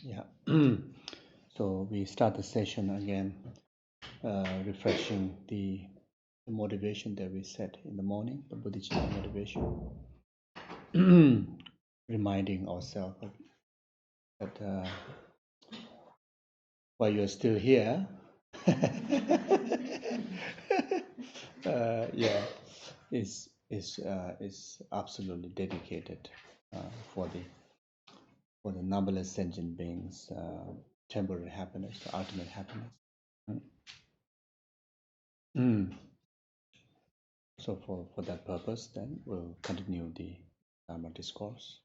Yeah. So we start the session again, refreshing the motivation that we set in the morning, the Bodhicitta motivation, reminding ourselves that while you're still here, yeah, is absolutely dedicated for the numberless sentient beings, temporary happiness, the ultimate happiness. Mm. So for that purpose, then we'll continue the Dharma discourse.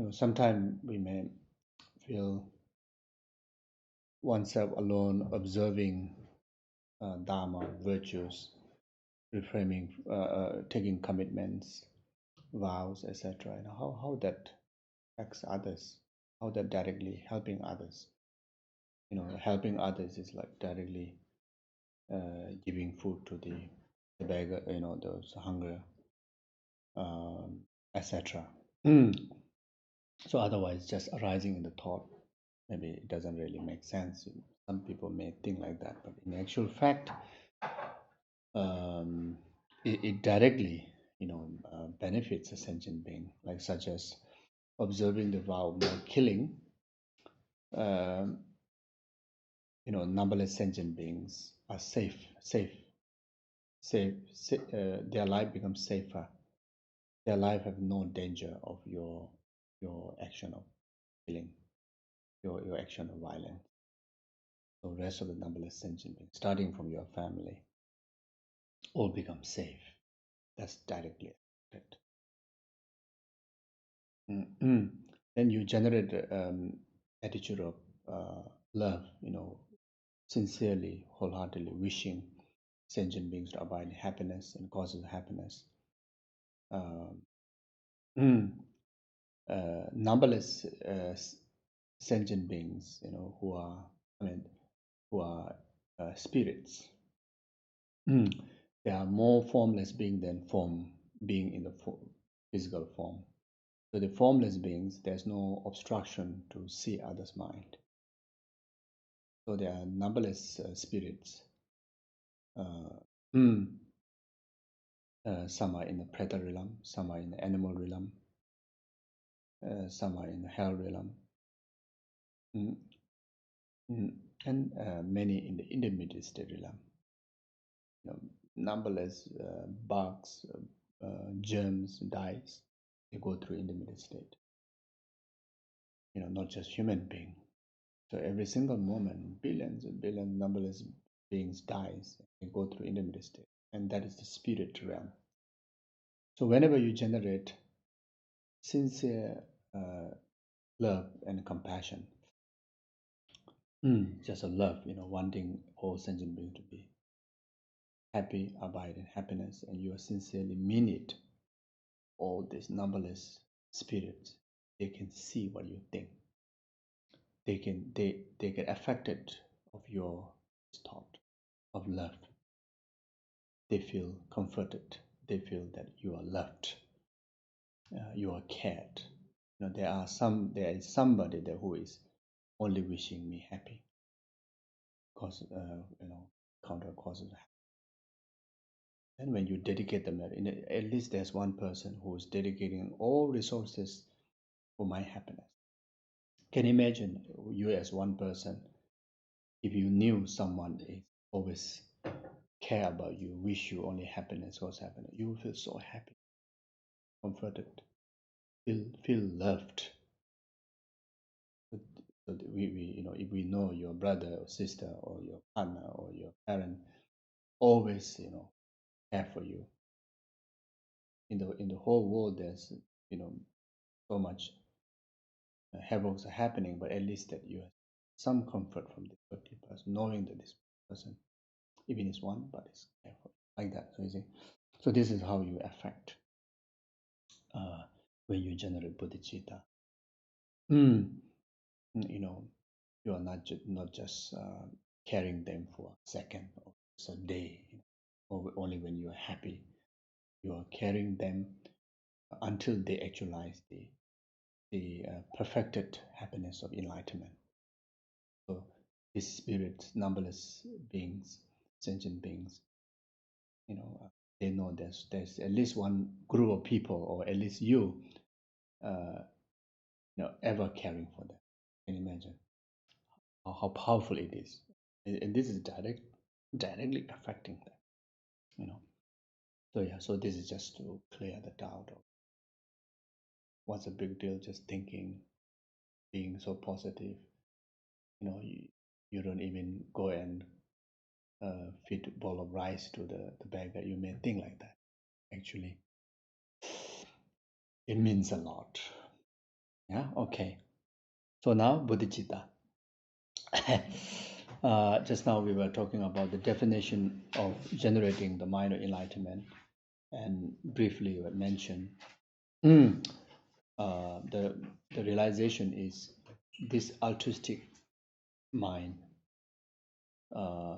Sometimes we may feel oneself alone observing Dharma, virtues, reframing, taking commitments, vows, etc. How that affects others, how that directly helping others. Helping others is like directly giving food to the beggar, those hunger, etc. So otherwise, just arising in the thought, maybe it doesn't really make sense. Some people may think like that, but in actual fact, it directly, benefits a sentient being, like such as observing the vow of not killing. Um, Numberless sentient beings are safe. Their life becomes safer. Their life have no danger of your action of killing, your action of violence. The rest of the numberless sentient beings, starting from your family, all become safe. That's directly affected. Then you generate attitude of love, sincerely, wholeheartedly wishing sentient beings to abide in happiness and causes happiness. Um, Numberless sentient beings, who are, spirits. There are more formless beings than being in the physical form. So the formless beings, there's no obstruction to see others' mind. So there are numberless spirits. Mm, some are in the preta realm, some are in the animal realm, some are in the hell realm, mm, and many in the intermediate state realm. Numberless bugs, germs, dyes, they go through intermediate state. Not just human being. So every single moment, billions and billions, numberless beings dies. They go through intermediate state, and that is the spirit realm. So whenever you generate sincere love and compassion, just a love, wanting all sentient beings to be happy, abide in happiness, and you sincerely mean it, all these numberless spirits, they can see what you think. They get affected of your thought of love. They feel comforted. They feel that you are loved. You are cared. There is somebody there who is only wishing me happy, cause counter causes. And when you dedicate them, at least there's one person who is dedicating all resources for my happiness. Can you imagine you as one person, if you knew someone is always care about you, wish you only happiness, cause happiness, you will feel so happy, comforted, feel loved. So if we know your brother or sister or your partner or your parent always, care for you. In the whole world, there's so much havocs are happening, but at least that you have some comfort from this particular person, knowing that this person even it's one, but it's careful like that. So you see, so this is how you affect when you generate bodhicitta. You know, you are not just carrying them for a second or a day, or only when you are happy. You are carrying them until they actualize the perfected happiness of enlightenment. So these spirits, numberless beings, sentient beings, they know there's at least one group of people, or at least you, ever caring for them. Can you imagine how powerful it is? And this is directly affecting them. So yeah, so this is just to clear the doubt of what's a big deal, just thinking, being so positive. You don't even go and feed a bowl of rice to the bag that you may think like that. Actually, it means a lot. Yeah, okay. So now bodhicitta. Just now we were talking about the definition of generating the mind of enlightenment, and briefly mentioned the realization is this altruistic mind uh,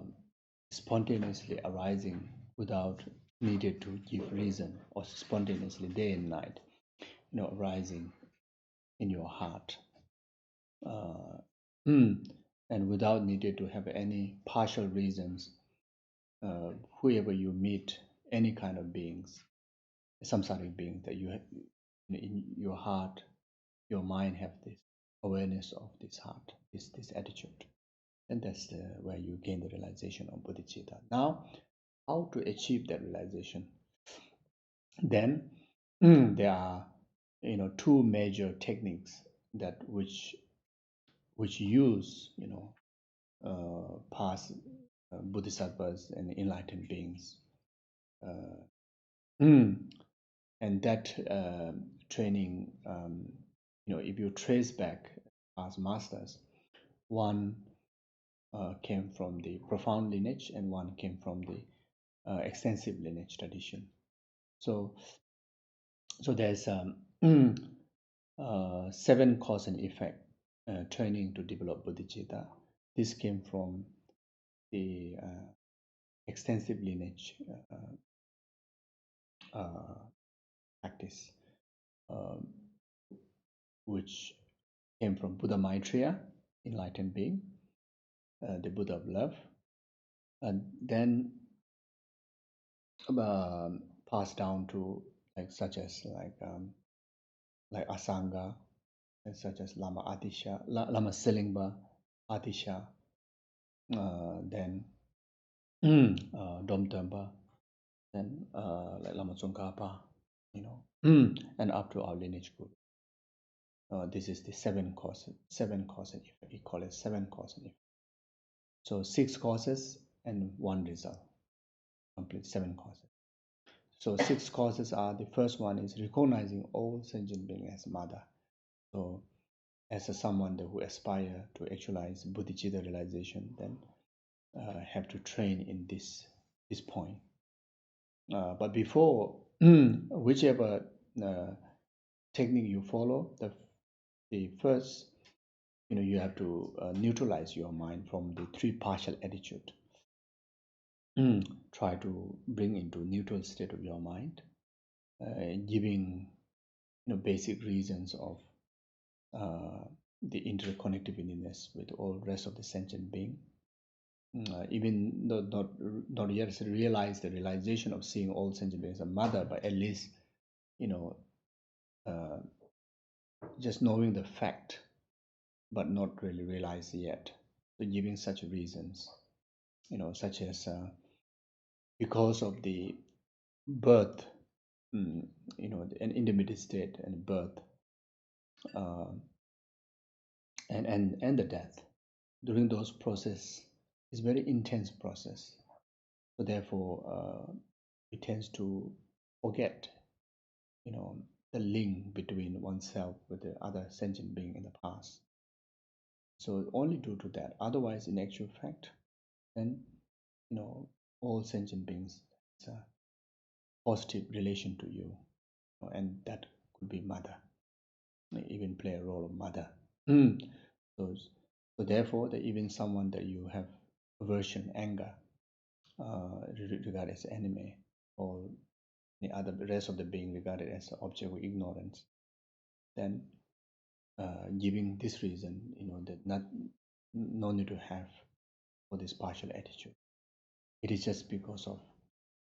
spontaneously arising without needed to give reason, or spontaneously day and night, arising in your heart, and without needed to have any partial reasons. Whoever you meet, any kind of beings, samsaric beings that you have in your heart, your mind have this awareness of this heart, this attitude, and that's where you gain the realization of bodhicitta. Now, how to achieve that realization? Then there are two major techniques that which use past bodhisattvas and enlightened beings, and that training, if you trace back past masters, one came from the profound lineage and one came from the extensive lineage tradition. So there's 7 cause and effect training to develop bodhicitta. This came from the extensive lineage practice, um, which came from Buddha Maitreya, enlightened being, the Buddha of love, and then passed down to such as Asanga, and such as Lama Atisha, Lama Selingba, Atisha, then Dom Tempa, then like Lama Tsongkhapa, and up to our lineage group. This is the 7 causes. 7 causes. We call it 7 causes. So 6 causes and 1 result. Complete 7 causes. So 6 causes are: the first one is recognizing all sentient beings as mother. So as someone who aspire to actualize bodhicitta realization, then have to train in this point. But before whichever technique you follow, the first, you have to neutralize your mind from the 3 partial attitude. Try to bring into neutral state of your mind, giving basic reasons of the interconnectiveness with all rest of the sentient being. Even though not yet realize the realization of seeing all sentient beings as a mother, but at least just knowing the fact, but not really realized yet. So giving such reasons, such as because of the birth, an intermediate state and birth, and the death. During those process is very intense process. So therefore, it tends to forget, the link between oneself with the other sentient being in the past. So only due to that. Otherwise, in actual fact, then all sentient beings has a positive relation to you, and that could be mother, may even play a role of mother. So, so therefore, that even someone that you have aversion, anger, regarded as enemy, or the other rest of the being regarded as an object of ignorance, then giving this reason, that no need to have for this partial attitude. It is just because of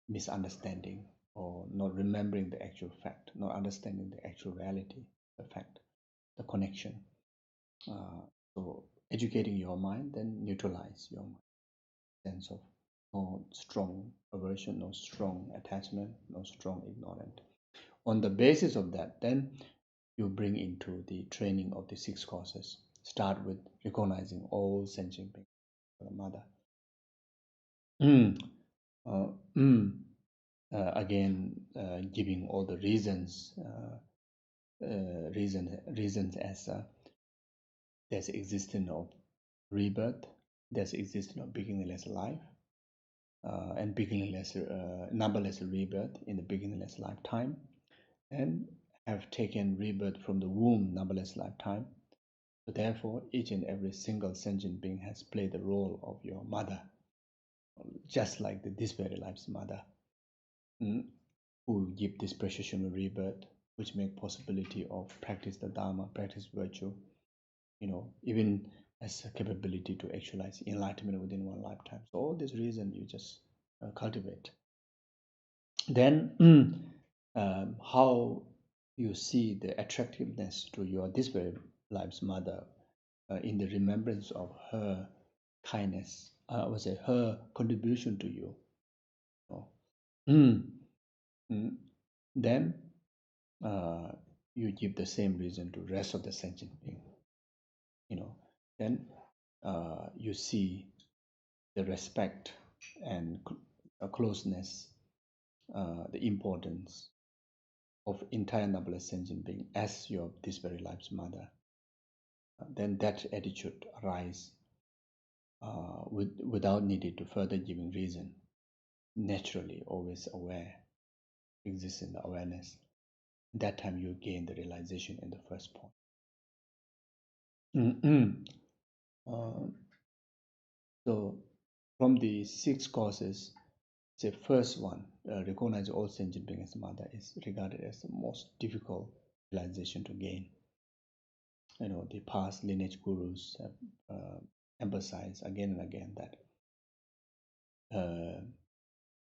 misunderstanding or not remembering the actual fact, not understanding the actual reality, the fact, the connection. So educating your mind, then neutralize your mind. Sense of no strong aversion, no strong attachment, no strong ignorance. On the basis of that, then you bring into the training of the 6 causes. Start with recognizing all sentient beings for the mother. Again, giving all the reasons, reasons as there's existence of rebirth, there's existence of beginningless life, and beginningless, numberless rebirth in the beginningless lifetime, and have taken rebirth from the womb, numberless lifetime. So therefore, each and every single sentient being has played the role of your mother, just like this very life's mother, who give this precious human rebirth, which make possibility of practice the Dharma, practice virtue, even as a capability to actualize enlightenment within one lifetime. So all this reason you just cultivate. Then how you see the attractiveness to your this very life's mother in the remembrance of her kindness, I would say her contribution to you. Then you give the same reason to rest of the sentient being. Then you see the respect and closeness, the importance of entire numberless sentient being as your this very life's mother. Then that attitude arise without needing to further giving reason. Naturally, always aware, exists in the awareness. That time you gain the realization in the first point. So from the 6 causes, the first one, recognize all sentient beings as mother, is regarded as the most difficult realization to gain. The past lineage gurus have emphasized again and again that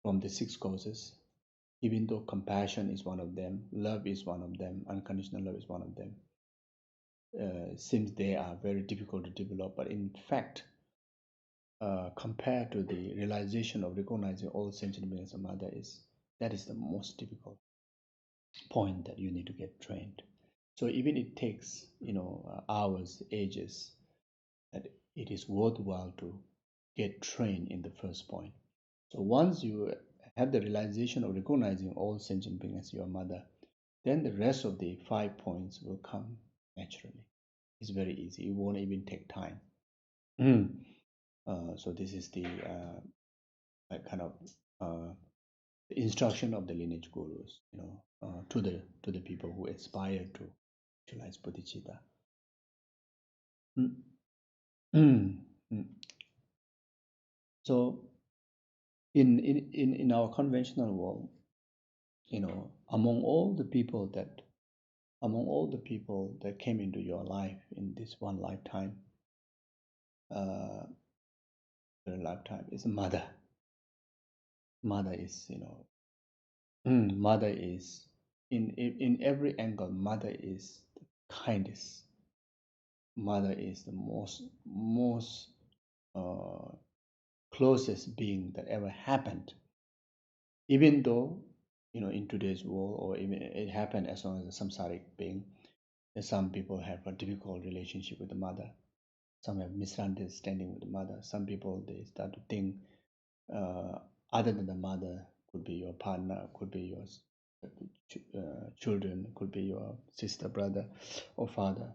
from the 6 causes, even though compassion is one of them, love is one of them, unconditional love is one of them, seems they are very difficult to develop, but in fact, compared to the realization of recognizing all sentient beings as a mother, that is the most difficult point that you need to get trained. So even it takes hours, ages, that it is worthwhile to get trained in the first point. So once you have the realization of recognizing all sentient beings as your mother, then the rest of the 5 points will come naturally. It's very easy. It won't even take time. So this is the kind of the instruction of the lineage gurus, to the people who aspire to actualize bodhicitta. So in our conventional world, among all the people that came into your life in this one lifetime, is a mother. Mother is, mother is in every angle. Mother is the kindest. Mother is the most closest being that ever happened. Even though, in today's world, or even it happened as long as a samsaric being, that some people have a difficult relationship with the mother. Some have misunderstanding with the mother. Some people, they start to think other than the mother could be your partner, could be your children, could be your sister, brother, or father.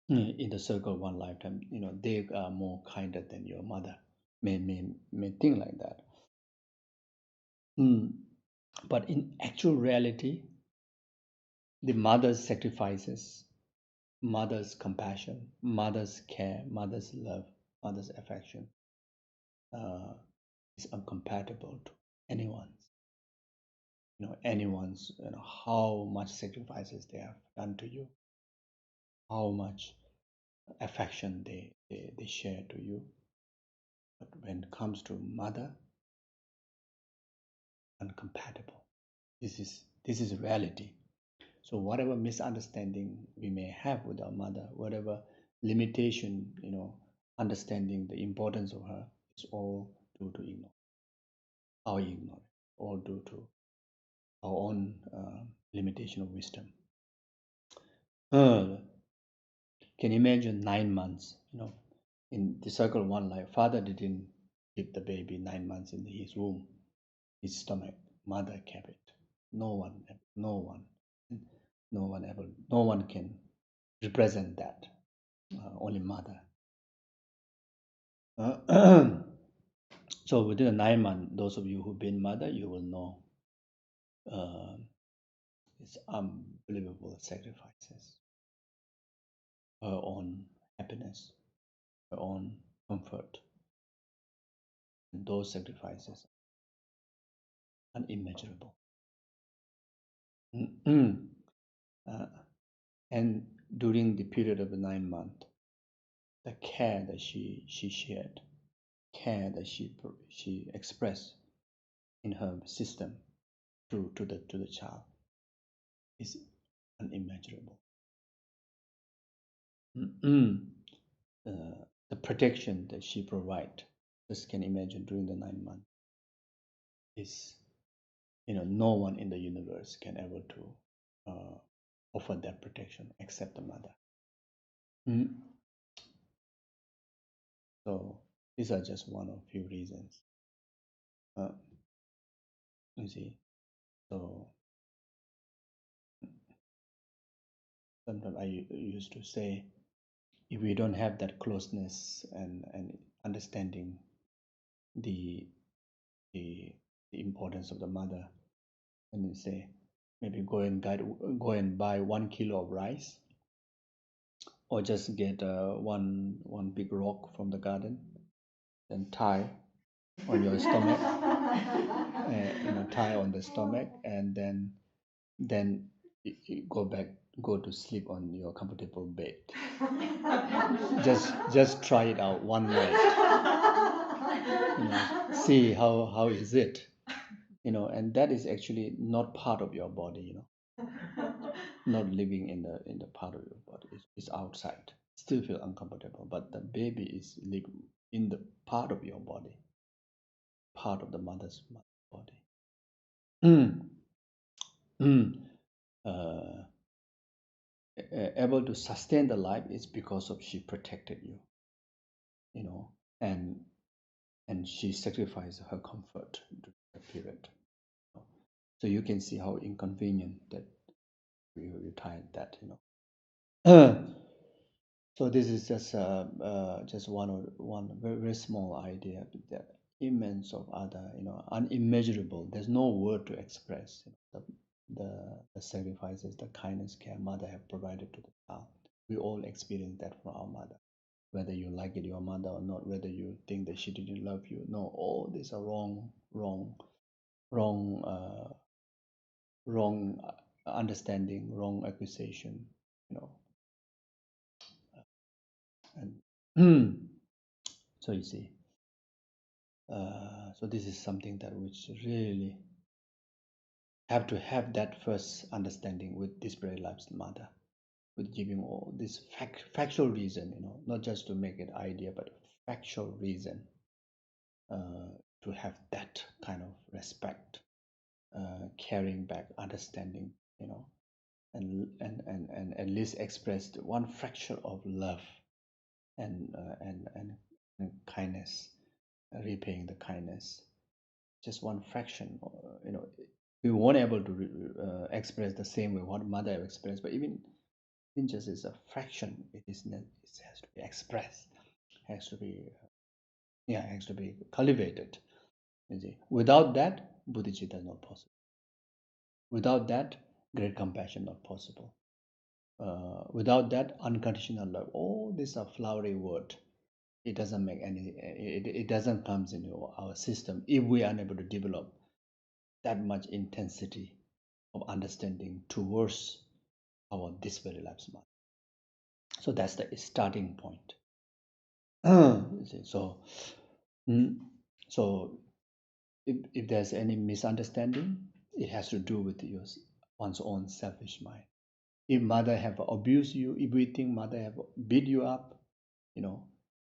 In the circle of one lifetime, they are more kinder than your mother. may think like that. But in actual reality, the mother's sacrifices, mother's compassion, mother's care, mother's love, mother's affection uh, is incompatible to anyone's. Anyone's. How much sacrifices they have done to you, how much affection they share to you. But when it comes to mother, incompatible. This is reality. So whatever misunderstanding we may have with our mother, whatever limitation, understanding the importance of her, is all due to our ignorance, all due to our own limitation of wisdom. Can you imagine 9 months? In the circle of one life, father didn't keep the baby 9 months in his womb, his stomach. Mother kept it. No one can represent that. Only mother. So within the 9 months, those of you who've been mother, you will know it's unbelievable sacrifices. Her own happiness, her own comfort. And those sacrifices are unimmeasurable. And during the period of the 9 months, the care that she shared, care that she expressed in her system to the child is unimaginable. The protection that she provides, just can imagine during the 9 months, is no one in the universe can ever to offer that protection except the mother. So these are just one of few reasons. You see, so sometimes I used to say, if we don't have that closeness and understanding the importance of the mother, and you say maybe go and buy 1 kilo of rice, or just get one big rock from the garden, then tie on your stomach, tie on the stomach, and then you go to sleep on your comfortable bed. just try it out one night. See how is it, and that is actually not part of your body, not living in the part of your body. It's outside. Still feel uncomfortable, but the baby is living in the part of your body, part of the mother's body. Able to sustain the life is because of she protected you, and she sacrificed her comfort during that period. So you can see how inconvenient that you tied that, So this is just one very, very small idea, but the immense of other, unimmeasurable. There's no word to express the sacrifices, the kindness, care mother have provided to the child. We all experience that from our mother, whether you like it, your mother or not, whether you think that she didn't love you. No, all these are wrong understanding, wrong accusation, and so you see. So this is something that which really have to have that first understanding with this very life's mother, with giving all this factual reason, not just to make it idea, but factual reason to have that kind of respect, caring back, understanding, and at least expressed one fraction of love and kindness, repaying the kindness, just one fraction. We weren't able to express the same way what mother have expressed, but even just as a fraction, it has to be expressed, has to be Yeah, has to be cultivated. You see, without that, bodhicitta is not possible. Without that, great compassion not possible. Without that, unconditional love. All these are flowery words. It doesn't make any. It doesn't come into our system if we are unable to develop that much intensity of understanding towards our this very life's mother. So that's the starting point. You see, so, so if there's any misunderstanding, it has to do with one's own selfish mind. If mother have abused you, if we think mother have beat you up,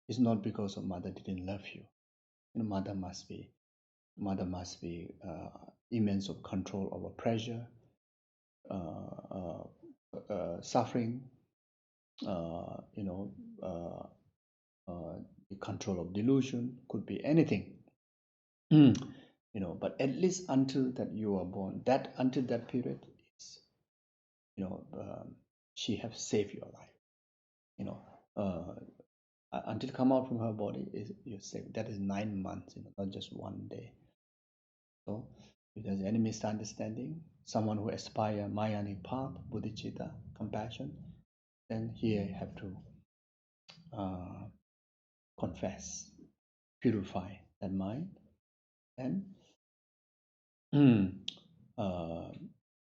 it's not because of mother didn't love you. Mother must be immense of control over pressure, suffering, the control of delusion, could be anything. But at least until that you are born, until that period, is she have saved your life. Until come out from her body, is you saved. That is 9 months, not just one day. So if there's any misunderstanding, someone who aspire Mayanic path, Bodhicitta, compassion, then here have to confess, purify that mind, and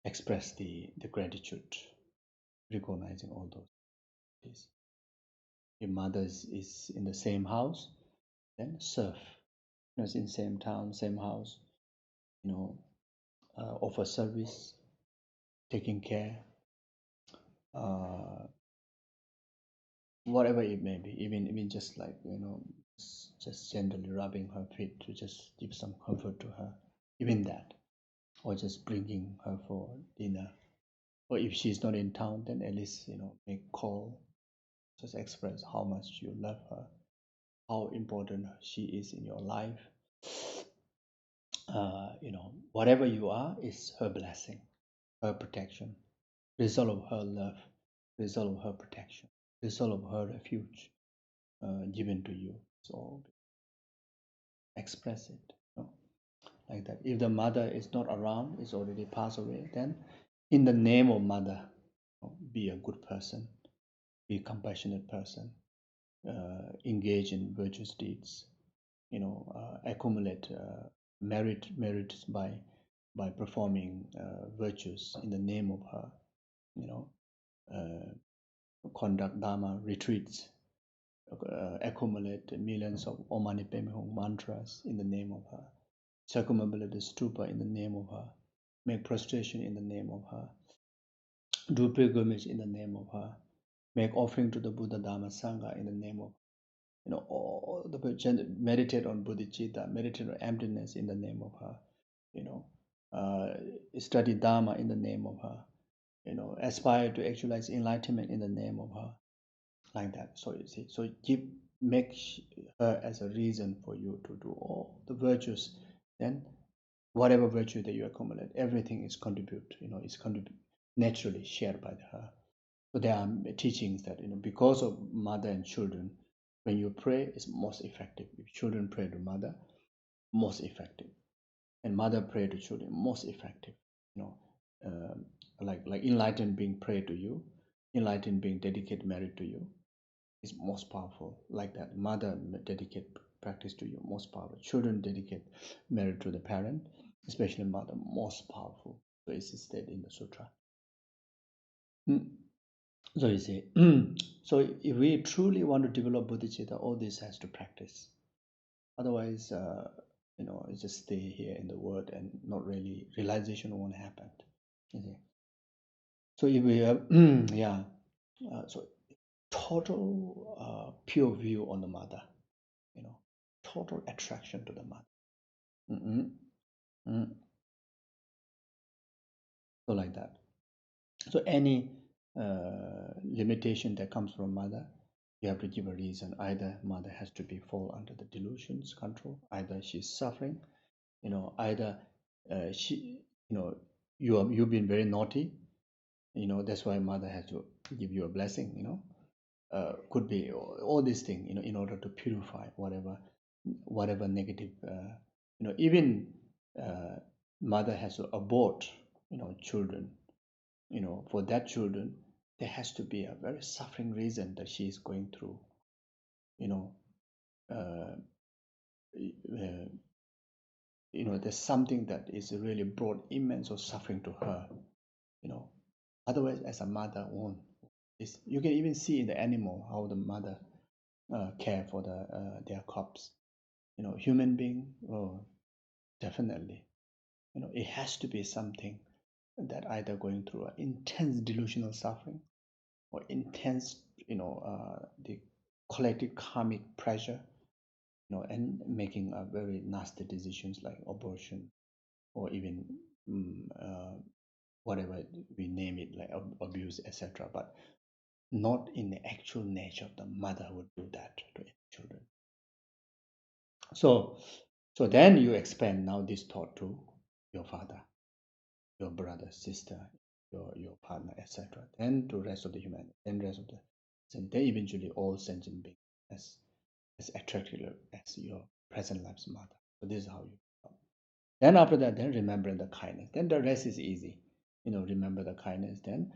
express the gratitude, recognizing all those things. If mother is in the same house, then serve. It's in same town, same house, offer service, taking care, whatever it may be, even just like just gently rubbing her feet to just give some comfort to her, even that, or just bringing her for dinner, or if she's not in town, then at least make call, just express how much you love her, how important she is in your life. Whatever you are is her blessing, her protection, result of her love, result of her protection, result of her refuge given to you. So express it, like that. If the mother is not around, is already passed away, then in the name of mother, be a good person, be a compassionate person, engage in virtuous deeds, accumulate merits by performing virtues in the name of her, conduct Dharma retreats, accumulate millions of Om Mani Padme Hum mantras in the name of her, circumambulate the stupa in the name of her, make prostration in the name of her, do pilgrimage in the name of her, make offering to the Buddha, Dharma, Sangha in the name of, all the meditate on Bodhicitta, meditate on emptiness in the name of her, study Dharma in the name of her, aspire to actualize enlightenment in the name of her, like that. So you see, so make her as a reason for you to do all the virtues. Then whatever virtue that you accumulate, everything is naturally shared by her. So there are teachings that because of mother and children, when you pray, it's most effective. If children pray to mother, most effective, and mother pray to children, most effective. Like enlightened being pray to you, enlightened being dedicate merit to you, is most powerful. Like that, mother dedicate practice to you, most powerful. Children dedicate merit to the parent, especially mother, most powerful. So it's stated in the sutra. So you see, so if we truly want to develop bodhicitta, all this has to practice. Otherwise, it just stay here in the word and not really realization won't happen. You see. So if we have, so total pure view on the mother, total attraction to the mother. So like that. So any limitation that comes from mother, you have to give a reason. Either mother has to be fall under the delusions control, either she's suffering, either she, you've been very naughty, that's why mother has to give you a blessing, could be all these things, in order to purify whatever whatever negative, even mother has to abort, children, for that children, there has to be a very suffering reason that she is going through, uh, uh, there's something that is really brought immense of suffering to her, you know. Otherwise, as a mother won't. You can even see in the animal how the mother care for their cubs. Human being, oh, definitely. It has to be something that either going through an intense delusional suffering or intense, the collective karmic pressure, and making a very nasty decisions like abortion or even whatever we name it, like abuse, etc. But not in the actual nature of the mother would do that to children. So then you expand now this thought to your father, your brother, sister, your partner, etc. Then to rest of the humanity, then rest of the, and then eventually all sentient beings as attractive as your present life's mother. So this is how you become. Then after that, then remember the kindness. Then the rest is easy. Remember the kindness. Then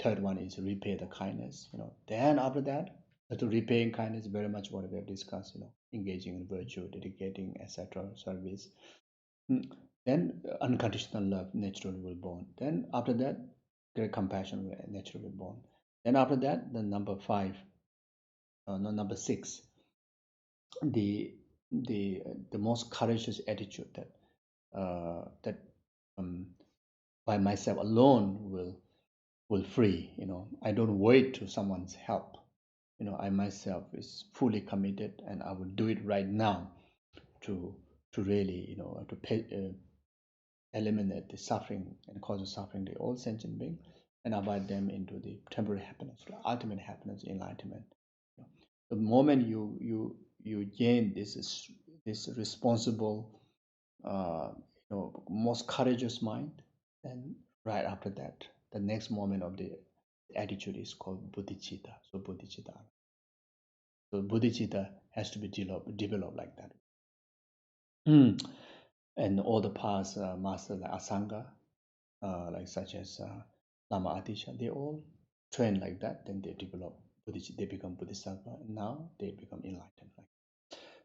third one is repay the kindness. Then after that, to repaying kindness, very much what we have discussed. Engaging in virtue, dedicating, etc. Service. Then unconditional love naturally will born. Then after that, great compassion will naturally born. Then after that, the number five, no, number six, the the most courageous attitude that by myself alone will free. I don't wait to someone's help. I myself is fully committed, and I will do it right now to really to eliminate the suffering and cause of suffering the all sentient being, and abide them into the temporary happiness, ultimate happiness, enlightenment. The moment you gain this responsible, most courageous mind, then right after that, the next moment of the attitude is called Bodhicitta. So Bodhicitta has to be developed like that. And all the past masters like Asanga, like such as Lama Atisha, they all train like that. Then they develop Bodhicitta, they become Bodhisattva, and now they become enlightened.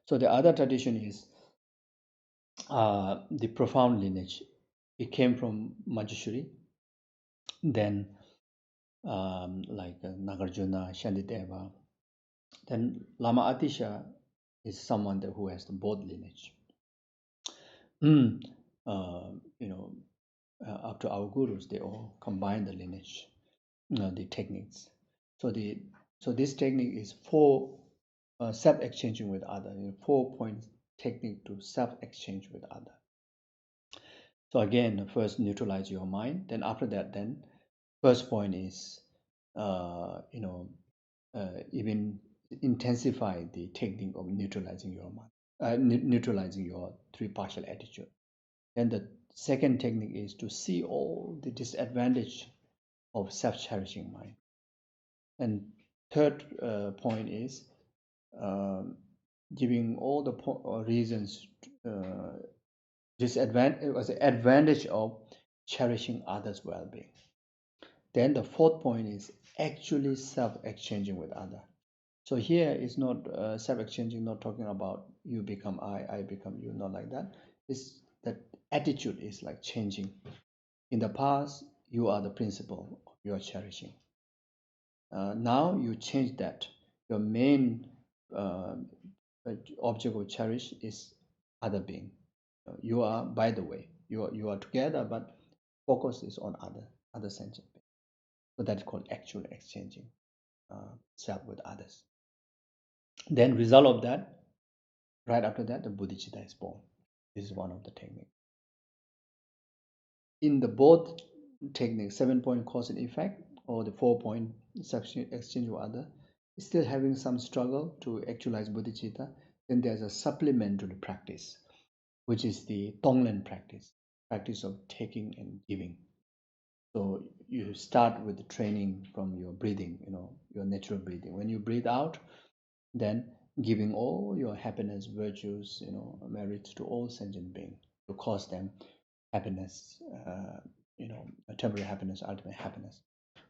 So the other tradition is the profound lineage. It came from Manjushri, then like Nagarjuna, Shandideva. Then Lama Atisha is someone who has the both lineage. After our gurus, they all combine the lineage, the techniques. So this technique is for self-exchanging with other. 4-point technique to self-exchange with other. So again, first neutralize your mind. Then after that, then first point is even intensify the technique of neutralizing your mind, neutralizing your three partial attitude. Then the second technique is to see all the disadvantage of self-cherishing mind. And third point is giving all the reasons, advantage of cherishing others' well-being. Then the fourth point is actually self-exchanging with other. So here is not self-exchanging, not talking about you become I become you, not like that. It's that attitude is like changing. In the past, you are the principle you are cherishing. Now you change that. Your main object of cherish is other being. You are, by the way, you are together, but focus is on other sentient being. So that's called actual exchanging self with others. Then result of that, right after that, the Bodhicitta is born. This is one of the techniques. In the both techniques, 7-point cause and effect, or the 4-point exchange with other, still having some struggle to actualize bodhicitta, then there's a supplementary practice, which is the Tonglen practice of taking and giving. So you start with the training from your breathing, your natural breathing. When you breathe out, then giving all your happiness, virtues, merits to all sentient beings to cause them happiness, temporary happiness, ultimate happiness.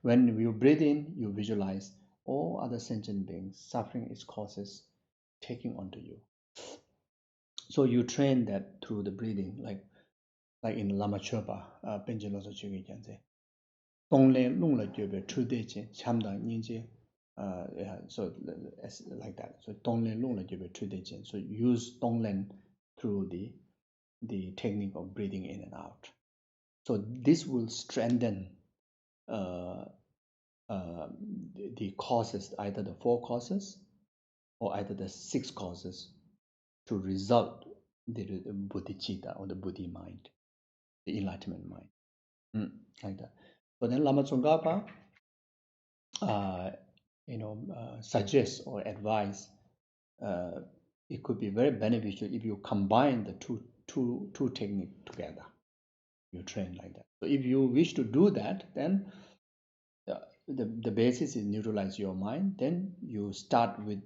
When you breathe in, you visualize all other sentient beings suffering its causes taking onto you. So you train that through the breathing, like in Lama Tsongkhapa, Penchen Loso Chögyal Gyaltsen. Donglen Lungla Gyöbe Trude Chen Chamdang Nyingje. Yeah, so like that. So Donglen Lungla Gyöbe Trude Chen. So use Donglen through the technique of breathing in and out. So this will strengthen the causes, either the 4 causes or either the 6 causes, to result the bodhicitta or the Buddhi mind, the enlightenment mind, like that. So then Lama Tsongkhapa, suggests or advise, it could be very beneficial if you combine the two techniques together. You train like that. So if you wish to do that, then the basis is neutralize your mind. Then you start with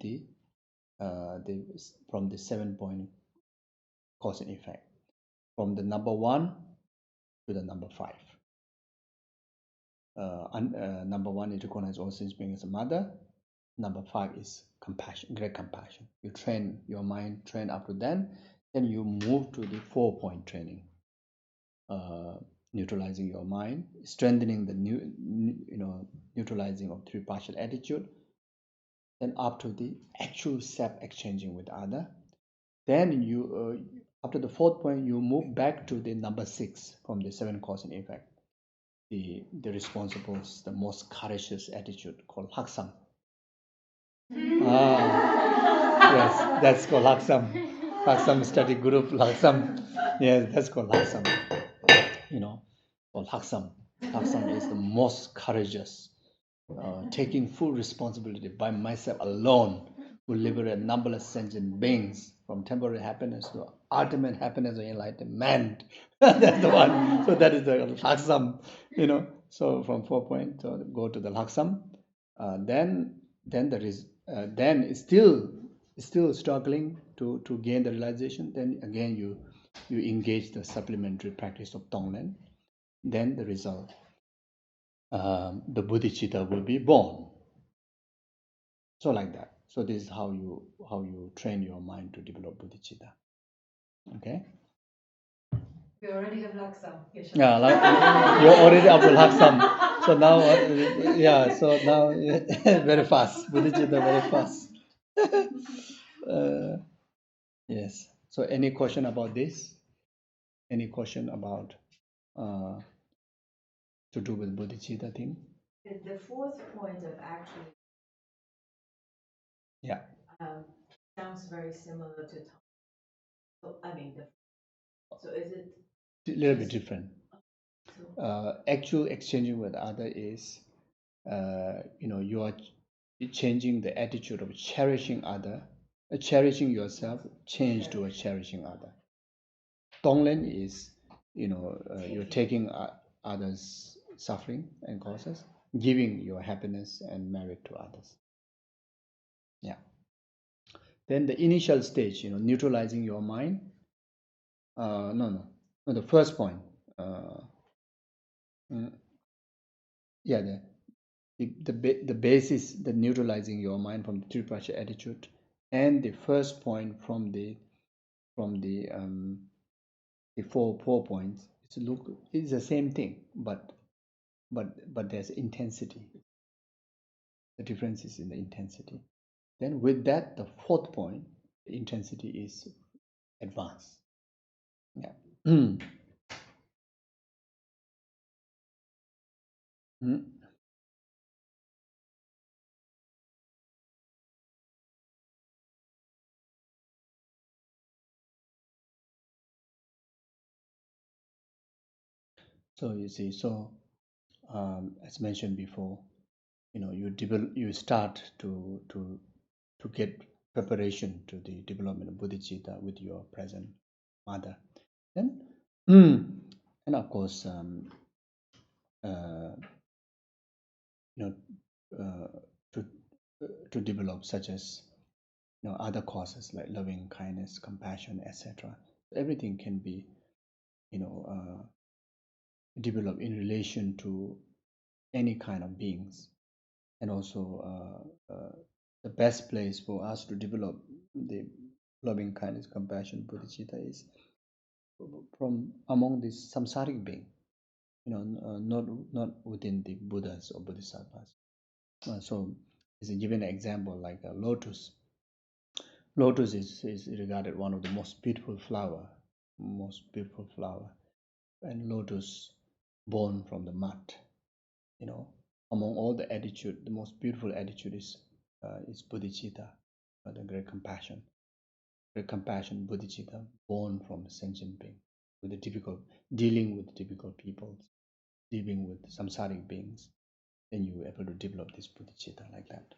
from the 7-point cause and effect, from the number 1 to the number 5. Number 1 is recognize all sentient beings as a mother. Number 5 is compassion, great compassion. You train your mind, train up to then you move to the 4-point training, neutralizing your mind, strengthening the neutralizing of 3 partial attitude, then up to the actual self-exchanging with other. Then you, after the 4th point, you move back to the number 6 from the 7 cause and effect. The responsible, the most courageous attitude called Lhagsam. Yes, that's called Lhagsam. Lhagsam study group, Lhagsam. Yes, that's called Lhagsam. Or Lhagsam. Lhagsam is the most courageous, taking full responsibility by myself alone to liberate numberless sentient beings from temporary happiness to ultimate happiness or enlightenment. That's the one. So that is the Lhagsam, So from 4 point, go to the Lhagsam. Then there is then it's still struggling to gain the realization. Then again you engage the supplementary practice of Tonglen. Then the result, the Bodhicitta will be born. So like that. So this is how you train your mind to develop Bodhicitta. Okay. We already have Lhagsam. Yeah, you're already up to Lhagsam. So now, so now very fast. Bodhicitta very fast. Yes. So any question about this? Any question about to do with Bodhicitta thing? The 4th point of actually sounds very similar to so is it a little bit different? Actual exchanging with other is you are changing the attitude of cherishing other, cherishing yourself, change to a cherishing other. Tonglen is you're taking others' suffering and causes, giving your happiness and merit to others. Yeah. Then the initial stage, neutralizing your mind. No, the first point. The basis, the neutralizing your mind from the 3 partial attitude, and the first point from the 4 points. It's the same thing, but there's intensity. The difference is in the intensity. Then with that, the 4th point, the intensity is advanced. Yeah. So you see, as mentioned before, you start to get preparation to the development of Bodhicitta with your present mother. Then, and of course, to develop such as other causes like loving kindness, compassion, etc. Everything can be developed in relation to any kind of beings. And also the best place for us to develop the loving kindness, compassion, bodhicitta is from among these samsaric beings, not within the Buddhas or Bodhisattvas. So is a given example like a lotus. Lotus is regarded one of the most beautiful flower, and lotus born from the mud. Among all the attitude, the most beautiful attitude is bodhicitta, the great compassion. Great compassion, bodhicitta, born from a sentient being, with dealing with difficult people, dealing with samsaric beings. Then you are able to develop this bodhicitta like that.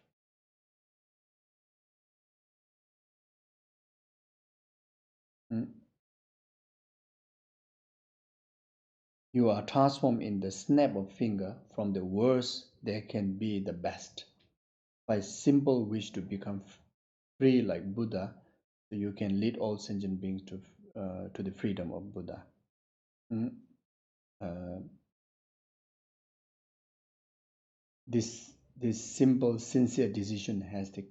You are transformed in the snap of finger. From the worst there can be the best. By simple wish to become free like Buddha, so you can lead all sentient beings to the freedom of Buddha. This simple, sincere decision has the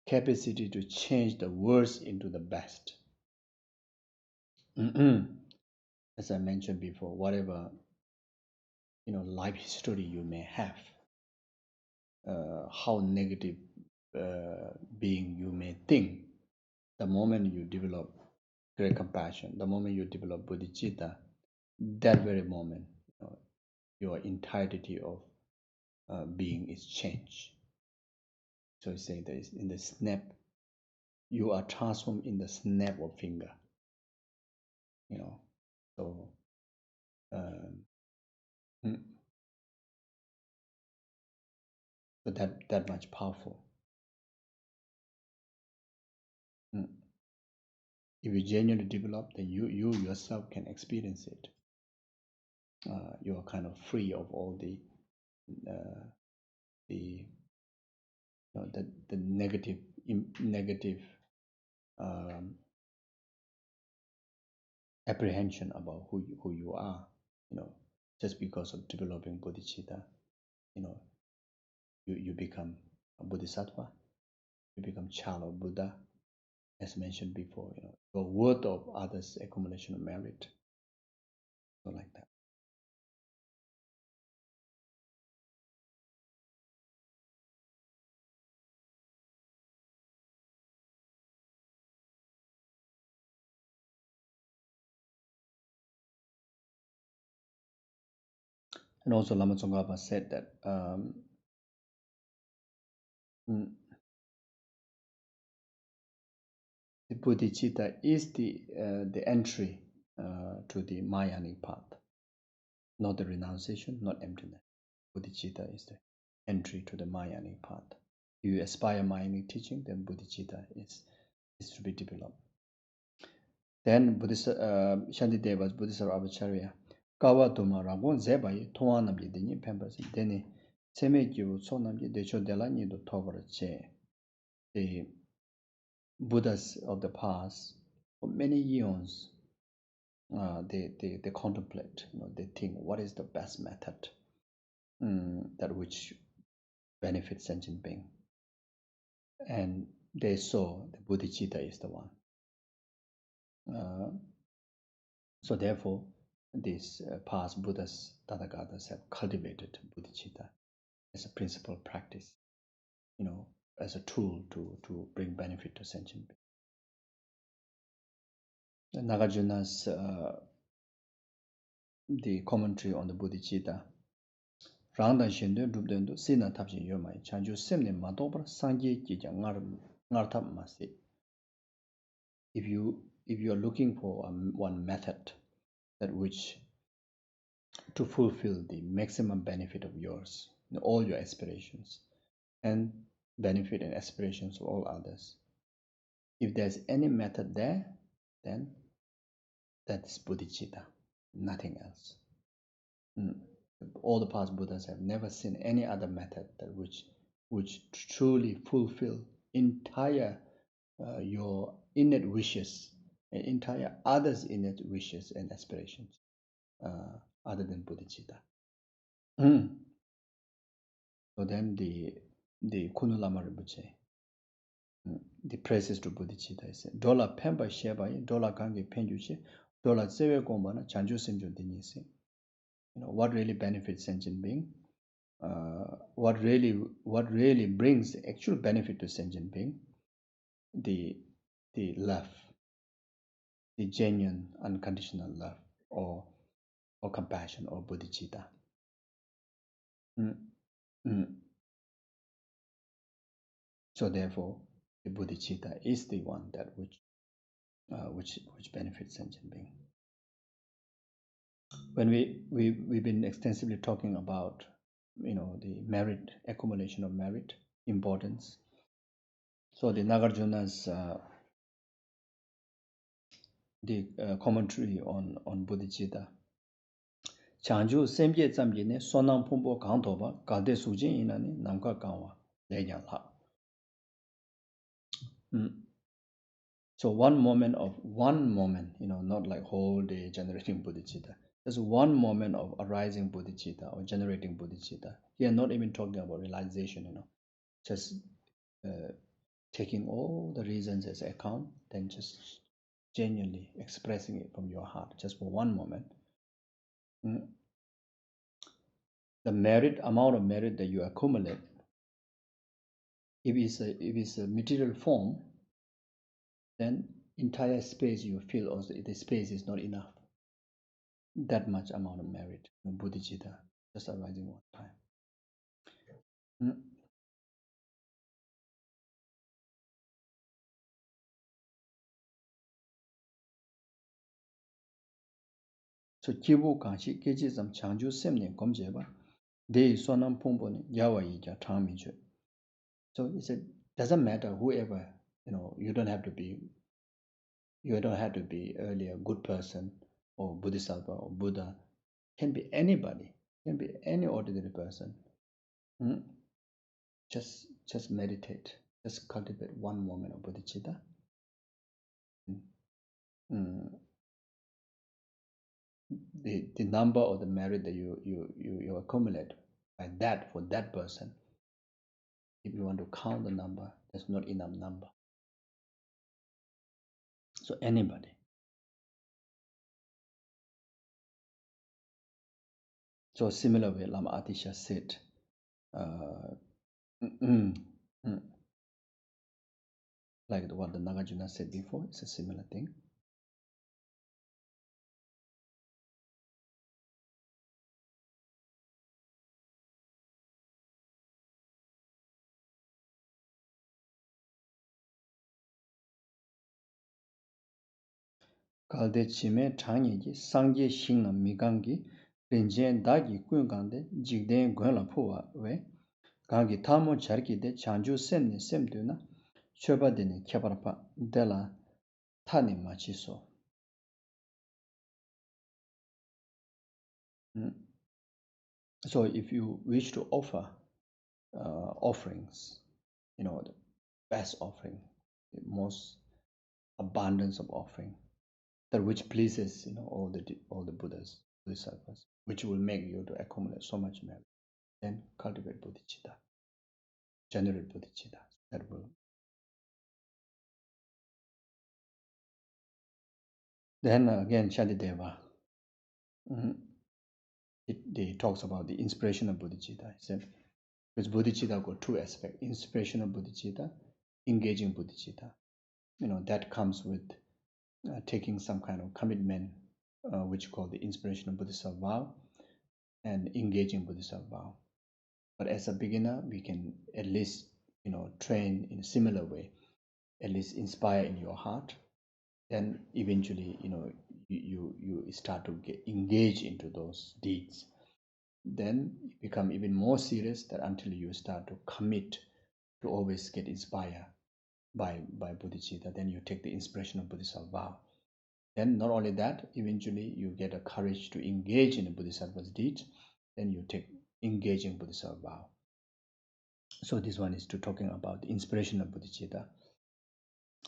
capacity to change the worst into the best. As I mentioned before, whatever life history you may have, how negative being you may think, the moment you develop great compassion, the moment you develop bodhicitta, that very moment, your entirety of being is changed. So you say that in the snap, you are transformed in the snap of finger. So so that much powerful. If you genuinely develop, then you yourself can experience it. You are kind of free of all the negative apprehension about who you are. Just because of developing bodhicitta, you become a bodhisattva, you become child of Buddha, as mentioned before. You're worth of others' accumulation of merit. So like that. And also Lama Tsongkhapa said that the bodhicitta is the entry to the Mayanic path, not the renunciation, not emptiness. Bodhicitta is the entry to the Mayanic path. If you aspire Mayanic teaching, then bodhicitta is to be developed. Then Shantideva's Bodhisattva Acharya Kawa Duma Ragon Zebai Tuan Namji Dini Pembas Deni Semekyu Sonamji Decho Delani do Tovarche. The Buddhas of the past, for many eons, they contemplate, they think what is the best method that which benefits sentient being. And they saw the bodhicitta is the one. So therefore, these past Buddhas, Tathagatas have cultivated bodhicitta as a principal practice, as a tool to bring benefit to sentient beings. Nagarjuna's the commentary on the bodhicitta. Rangdan Shindu Dubdendu Sina Tapshin Yomai Chanju Semne Matobra Sangye Kija Ngartap Masi. If you are looking for one method that which to fulfill the maximum benefit of yours, all your aspirations, and benefit and aspirations of all others, if there's any method there, then that's bodhicitta, nothing else. All the past Buddhas have never seen any other method that which truly fulfill entire your innate wishes, and entire others' innate wishes and aspirations, other than bodhicitta. So then the Kunu Lama Rinpoche, the praises to bodhicitta is Dola Pemba Sheba, Dola Gange Penjuche, Dola Zewe Gombana, Chanju Simjo Dinisi. What really benefits sentient being? What really brings the actual benefit to sentient being? The love, the genuine unconditional love, or compassion, or bodhicitta. Mm, mm. So therefore, the bodhicitta is the one that which benefits sentient being. When we've been extensively talking about the merit, accumulation of merit, importance. So the Nagarjuna's the commentary on bodhicitta. Chanju semje tsamje ne sonam pumbo kantoba kade sujin inani namka kanwa lejan la. So one moment, not like whole day generating bodhicitta. There's one moment of arising bodhicitta or generating bodhicitta. Here, not even talking about realization, just taking all the reasons as account, then just genuinely expressing it from your heart, just for one moment. The amount of merit that you accumulate, if it's a material form, then entire space you feel also the space is not enough. That much amount of merit, bodhicitta, just arising one time. So kibu kanshi kechi zam changju semne komjeba, dei sonam pumbo ne yawa ija tangmi ju. So it doesn't matter whoever, you don't have to be earlier a good person or Bodhisattva or Buddha. Can be anybody, can be any ordinary person. Just meditate, just cultivate one moment of bodhicitta. The number or the merit that you accumulate by that for that person, if you want to count the number, there's not enough number. So anybody. So similar way, Lama Atisha said, like what the Nagarjuna said before, it's a similar thing. Kalde chime changi ji sangye shingna migangi rinjen dagi kuingande jigden gwenla puwa we gangi tamo charki de chanju semne semduna choba dene kyabarpa dela tani machiso. So if you wish to offer offerings, the best offering, the most abundance of offering, that which pleases all the Buddhas, Bodhisattvas, which will make you to accumulate so much merit, then cultivate bodhicitta, generate bodhicitta. That will. Then again, Shantideva, it talks about the inspiration of bodhicitta. He said, because bodhicitta got two aspects: inspiration of bodhicitta, engaging bodhicitta. That comes with taking some kind of commitment, which called the inspiration of bodhisattva vow, and engaging bodhisattva vow. But as a beginner, we can at least train in a similar way, at least inspire in your heart. Then eventually, you start to get engaged into those deeds. Then you become even more serious, that until you start to commit to always get inspired by bodhicitta. Then you take the inspiration of bodhisattva vow. Then not only that, eventually you get a courage to engage in the bodhisattva's deeds. Then you take engaging bodhisattva vow. So this one is talking about the inspiration of bodhicitta.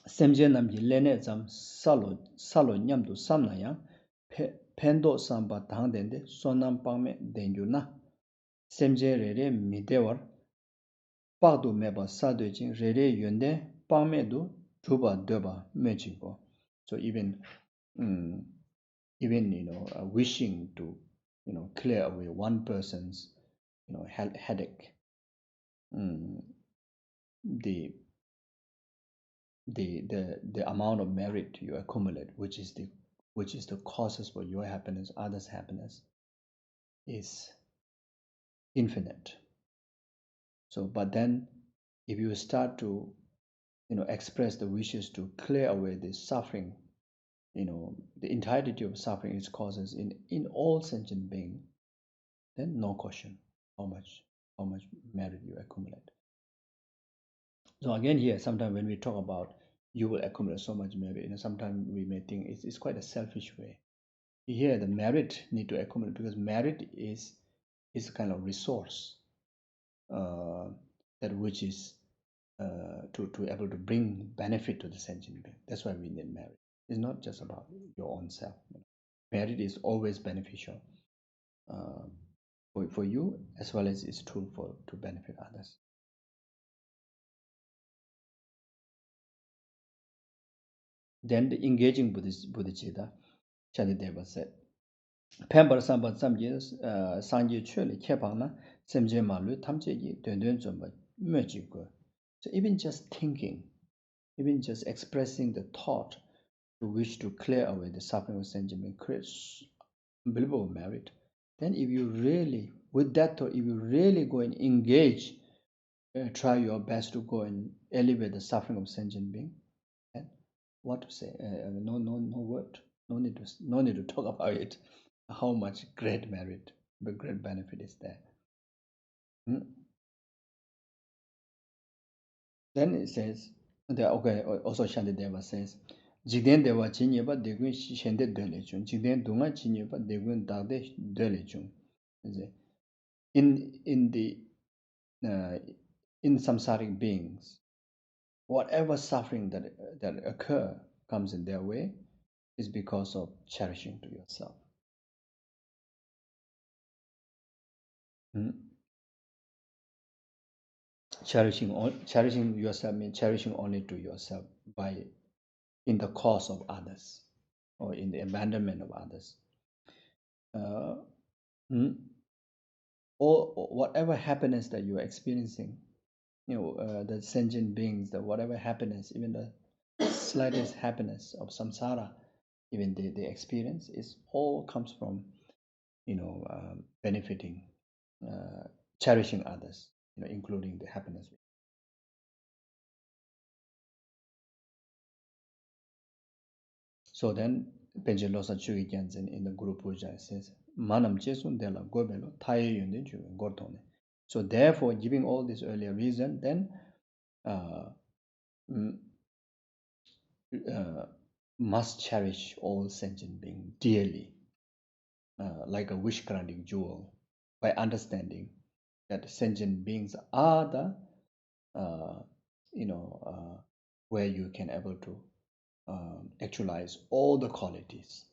semje namji lene zam salo nyamdu samna yang pendo samba dangdende sonam pangme dengyu na semje rere midewar pakdu meba sadwe jing rere yonde pangme du druba deba mejiko. So even wishing to clear away one person's headache, the amount of merit you accumulate, which is the causes for your happiness, others' happiness, is infinite. So, but then if you start to express the wishes to clear away this suffering, the entirety of suffering is causes in all sentient beings, then no question how much merit you accumulate. So again, here sometimes when we talk about you will accumulate so much merit, sometimes we may think it's quite a selfish way. Here the merit need to accumulate because merit is a kind of resource that which is to able to bring benefit to the sentient being. That's why we need merit. It's not just about your own self. Merit is always beneficial for you as well as it's true to benefit others. Then the engaging Bodhicitta, Shantideva said, Pembar Samba Samji Sangye Chuli Kepangna Semje Malu Tamjeji Dundun Zumba Mejiko. So even just thinking, even just expressing the thought to wish to clear away the suffering of sentiment creates unbelievable merit. Then if you really, with that thought, if you really go and engage, try your best to go and elevate the suffering of sentient being, what to say? No word. No need to talk about it. How much great merit, but great benefit is there. Then it says, okay, also Shantideva says, Jigden Deva Chinyeba Degun Shende Delechun, Jigden Dunga Chinyeba Degun Dagde Delechun. In the in samsaric beings, whatever suffering that occur comes in their way is because of cherishing to yourself. Cherishing yourself means cherishing only to yourself by in the cause of others or in the abandonment of others. Or whatever happiness that you are experiencing, the sentient beings, the whatever happiness, even the slightest happiness of samsara, even the experience is all comes from benefiting, cherishing others, including the happiness. So then Penche Losa Chugi Gyanzen in the Guru Puja says, Manam Chesun Dela Gobelo, Taye Yunden Chugi Gortone. So therefore, giving all this earlier reason, then must cherish all sentient beings dearly, like a wish granting jewel, by understanding that sentient beings are the where you can able to actualize all the qualities,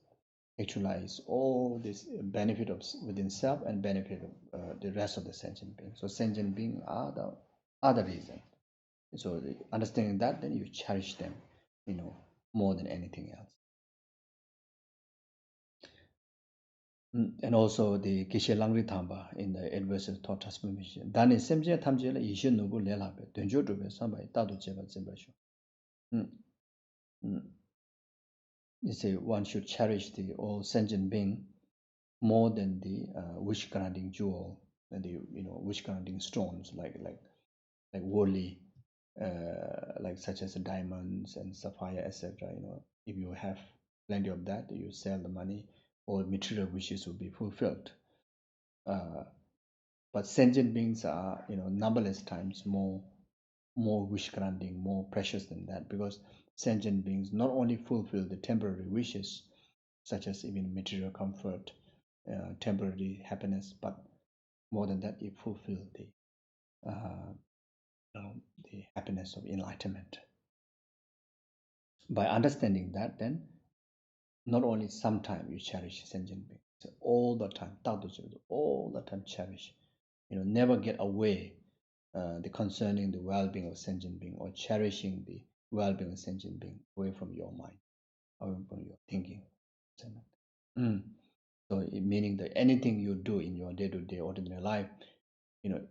actualize all this benefit of within self and benefit of the rest of the sentient beings. So sentient beings are the other reason. So understanding that, then you cherish them, more than anything else. And also the Geshe Tamba in the adversive thought transformation. Dani semje tamje la yishe nubu lela be denjo dobe sambai tadu jeba zembasho. You say one should cherish the all sentient being more than the wish granting jewel and the wish granting stones like worldly, like such as diamonds and sapphire, etc. If you have plenty of that, you sell the money, all material wishes will be fulfilled. But sentient beings are, numberless times more wish granting, more precious than that, because sentient beings not only fulfill the temporary wishes, such as even material comfort, temporary happiness, but more than that, it fulfills the happiness of enlightenment. by understanding that, then not only sometime you cherish sentient being, so all the time, all the time cherish. Never get away the concerning the well-being of sentient being or cherishing the well-being of sentient being away from your mind, away from your thinking. Mm. So meaning that anything you do in your day-to-day ordinary life,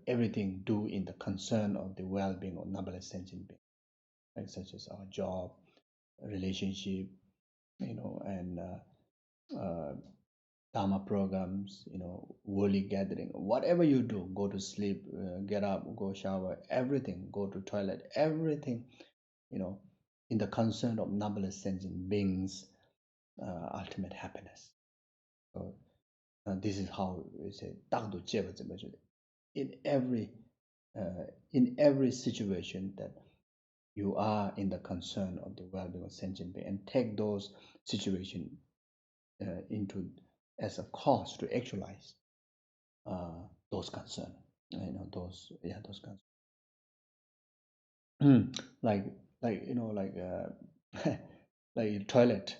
everything do in the concern of the well-being of numberless sentient beings, like such as our job, relationship, and Dharma programs, worldly gathering, whatever you do, go to sleep, get up, go shower, everything, go to toilet, everything, in the concern of numberless sentient beings, ultimate happiness. So this is how we say, in every in every situation that you are in the concern of the well-being of sentient being, and take those situations into as a cause to actualize those concerns. Those concerns. Like like toilet.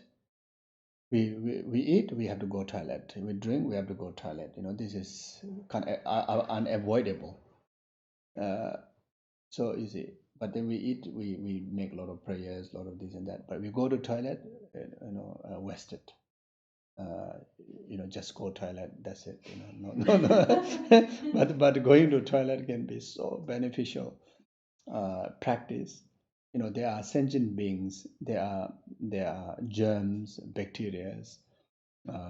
We eat, we have to go toilet. We drink, we have to go toilet. This is unavoidable. So easy. But then we eat, we make a lot of prayers, a lot of this and that. But we go to toilet, wasted. Uh, just go toilet. That's it. No. But going to toilet can be so beneficial practice. There are sentient beings. There are germs, bacteria,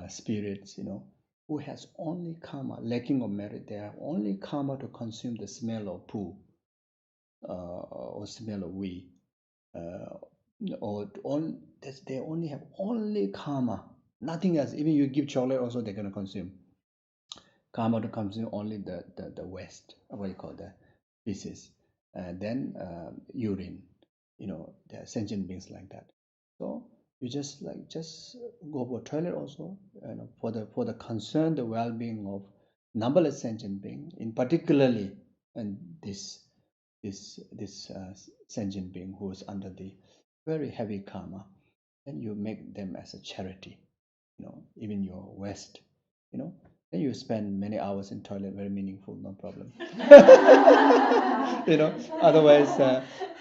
spirits. Who has only karma, lacking of merit. They have only karma to consume the smell of poo or smell of wee, uh, or they only have only karma, nothing else. Even you give chocolate, also they're gonna consume karma to consume only the waste, what you call the feces, and then urine. There are sentient beings like that. So you just go for toilet also, for the concern, the well-being of numberless sentient being, in particularly, and this sentient being who is under the very heavy karma, and you make them as a charity. Even your waste, then you spend many hours in toilet, very meaningful, no problem. Otherwise,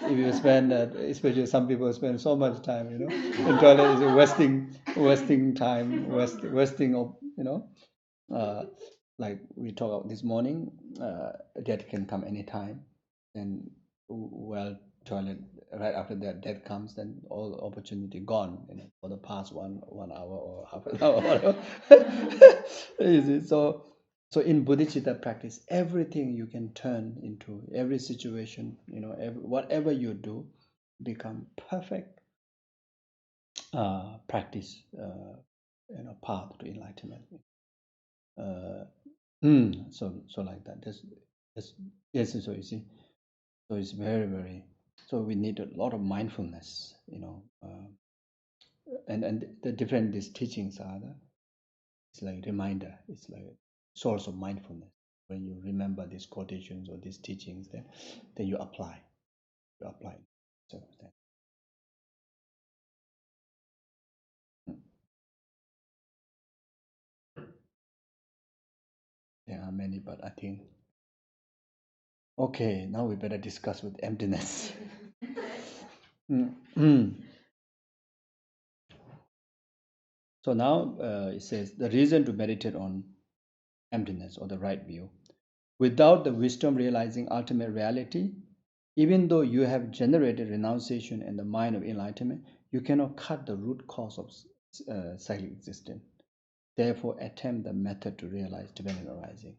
if you spend, especially some people spend so much time, in toilet, is wasting time, wasting of, uh, like we talked about this morning, death can come anytime, and well, toilet right after that death comes, then all opportunity gone, for the past 1 hour or half an hour, whatever. Is it so? So in Bodhicitta practice, everything you can turn into every situation, whatever you do, become perfect practice, path to enlightenment. Uh, so like that. That's yes. So you see, so it's very very. So we need a lot of mindfulness, and the different these teachings are. It's like reminder. It's like source of mindfulness. When you remember these quotations or these teachings, then you apply. You apply. So there are many, but I think okay. Now we better discuss with emptiness. So now it says the reason to meditate on emptiness or the right view. Without the wisdom realizing ultimate reality, even though you have generated renunciation and the mind of enlightenment, you cannot cut the root cause of cyclic existence. Therefore, attempt the method to realize dependent arising.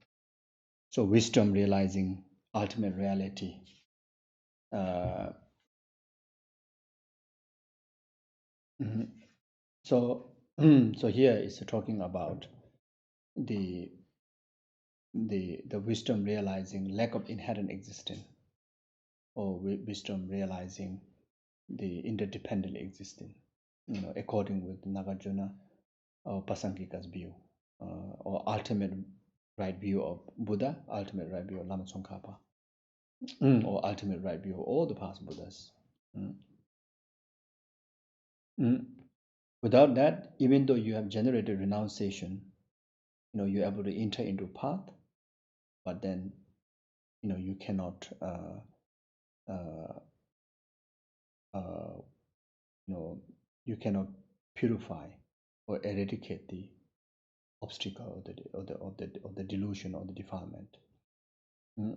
So, wisdom realizing ultimate reality. Mhm. So, so here is talking about the the wisdom realizing lack of inherent existence, or wisdom realizing the interdependent existence, according with Nagarjuna or Pasangika's view, or ultimate right view of Buddha, ultimate right view of Lama Tsongkhapa, or ultimate right view of all the past Buddhas. Mm. Without that, even though you have generated renunciation, you're able to enter into path, but then you cannot uh, uh, you cannot purify or eradicate the obstacle of the delusion or the defilement. Mm.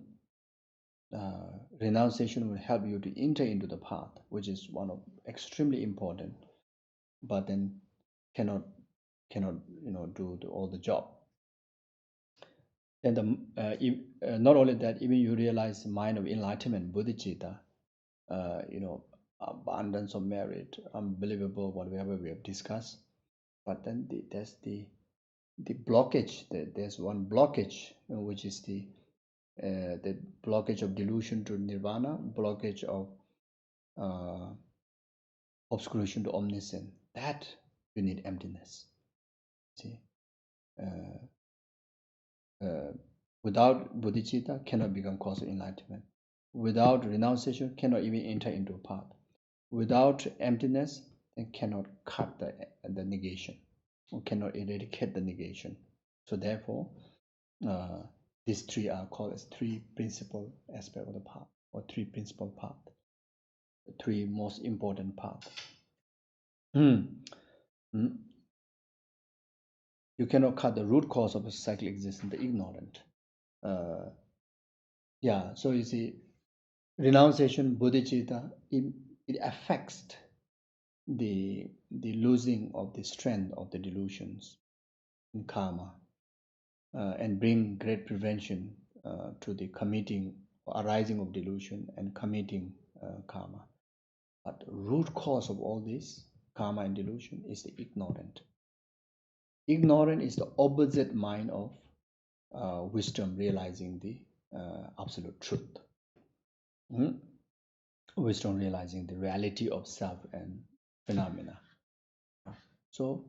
Renunciation will help you to enter into the path, which is one of extremely important, but then cannot do all the job. And not only that, even you realize the mind of enlightenment, Bodhicitta, abundance of merit, unbelievable, whatever we have discussed. But then there's the blockage. There's one blockage, which is the blockage of delusion to nirvana, blockage of obscuration to omniscience. That you need emptiness. See, without bodhicitta cannot become cause of enlightenment. Without renunciation cannot even enter into a path. Without emptiness, it cannot cut the negation, or cannot eradicate the negation. So therefore, these three are called as three principal aspects of the path, or three principal paths, the three most important paths. Mm. You cannot cut the root cause of a cyclic existence, the ignorant. So you see, renunciation, bodhicitta, it affects the losing of the strength of the delusions in karma, and bring great prevention to the committing, arising of delusion and committing karma. But the root cause of all this karma and delusion is the ignorant. Ignorant is the opposite mind of wisdom, realizing the absolute truth. Wisdom realizing the reality of self and phenomena. So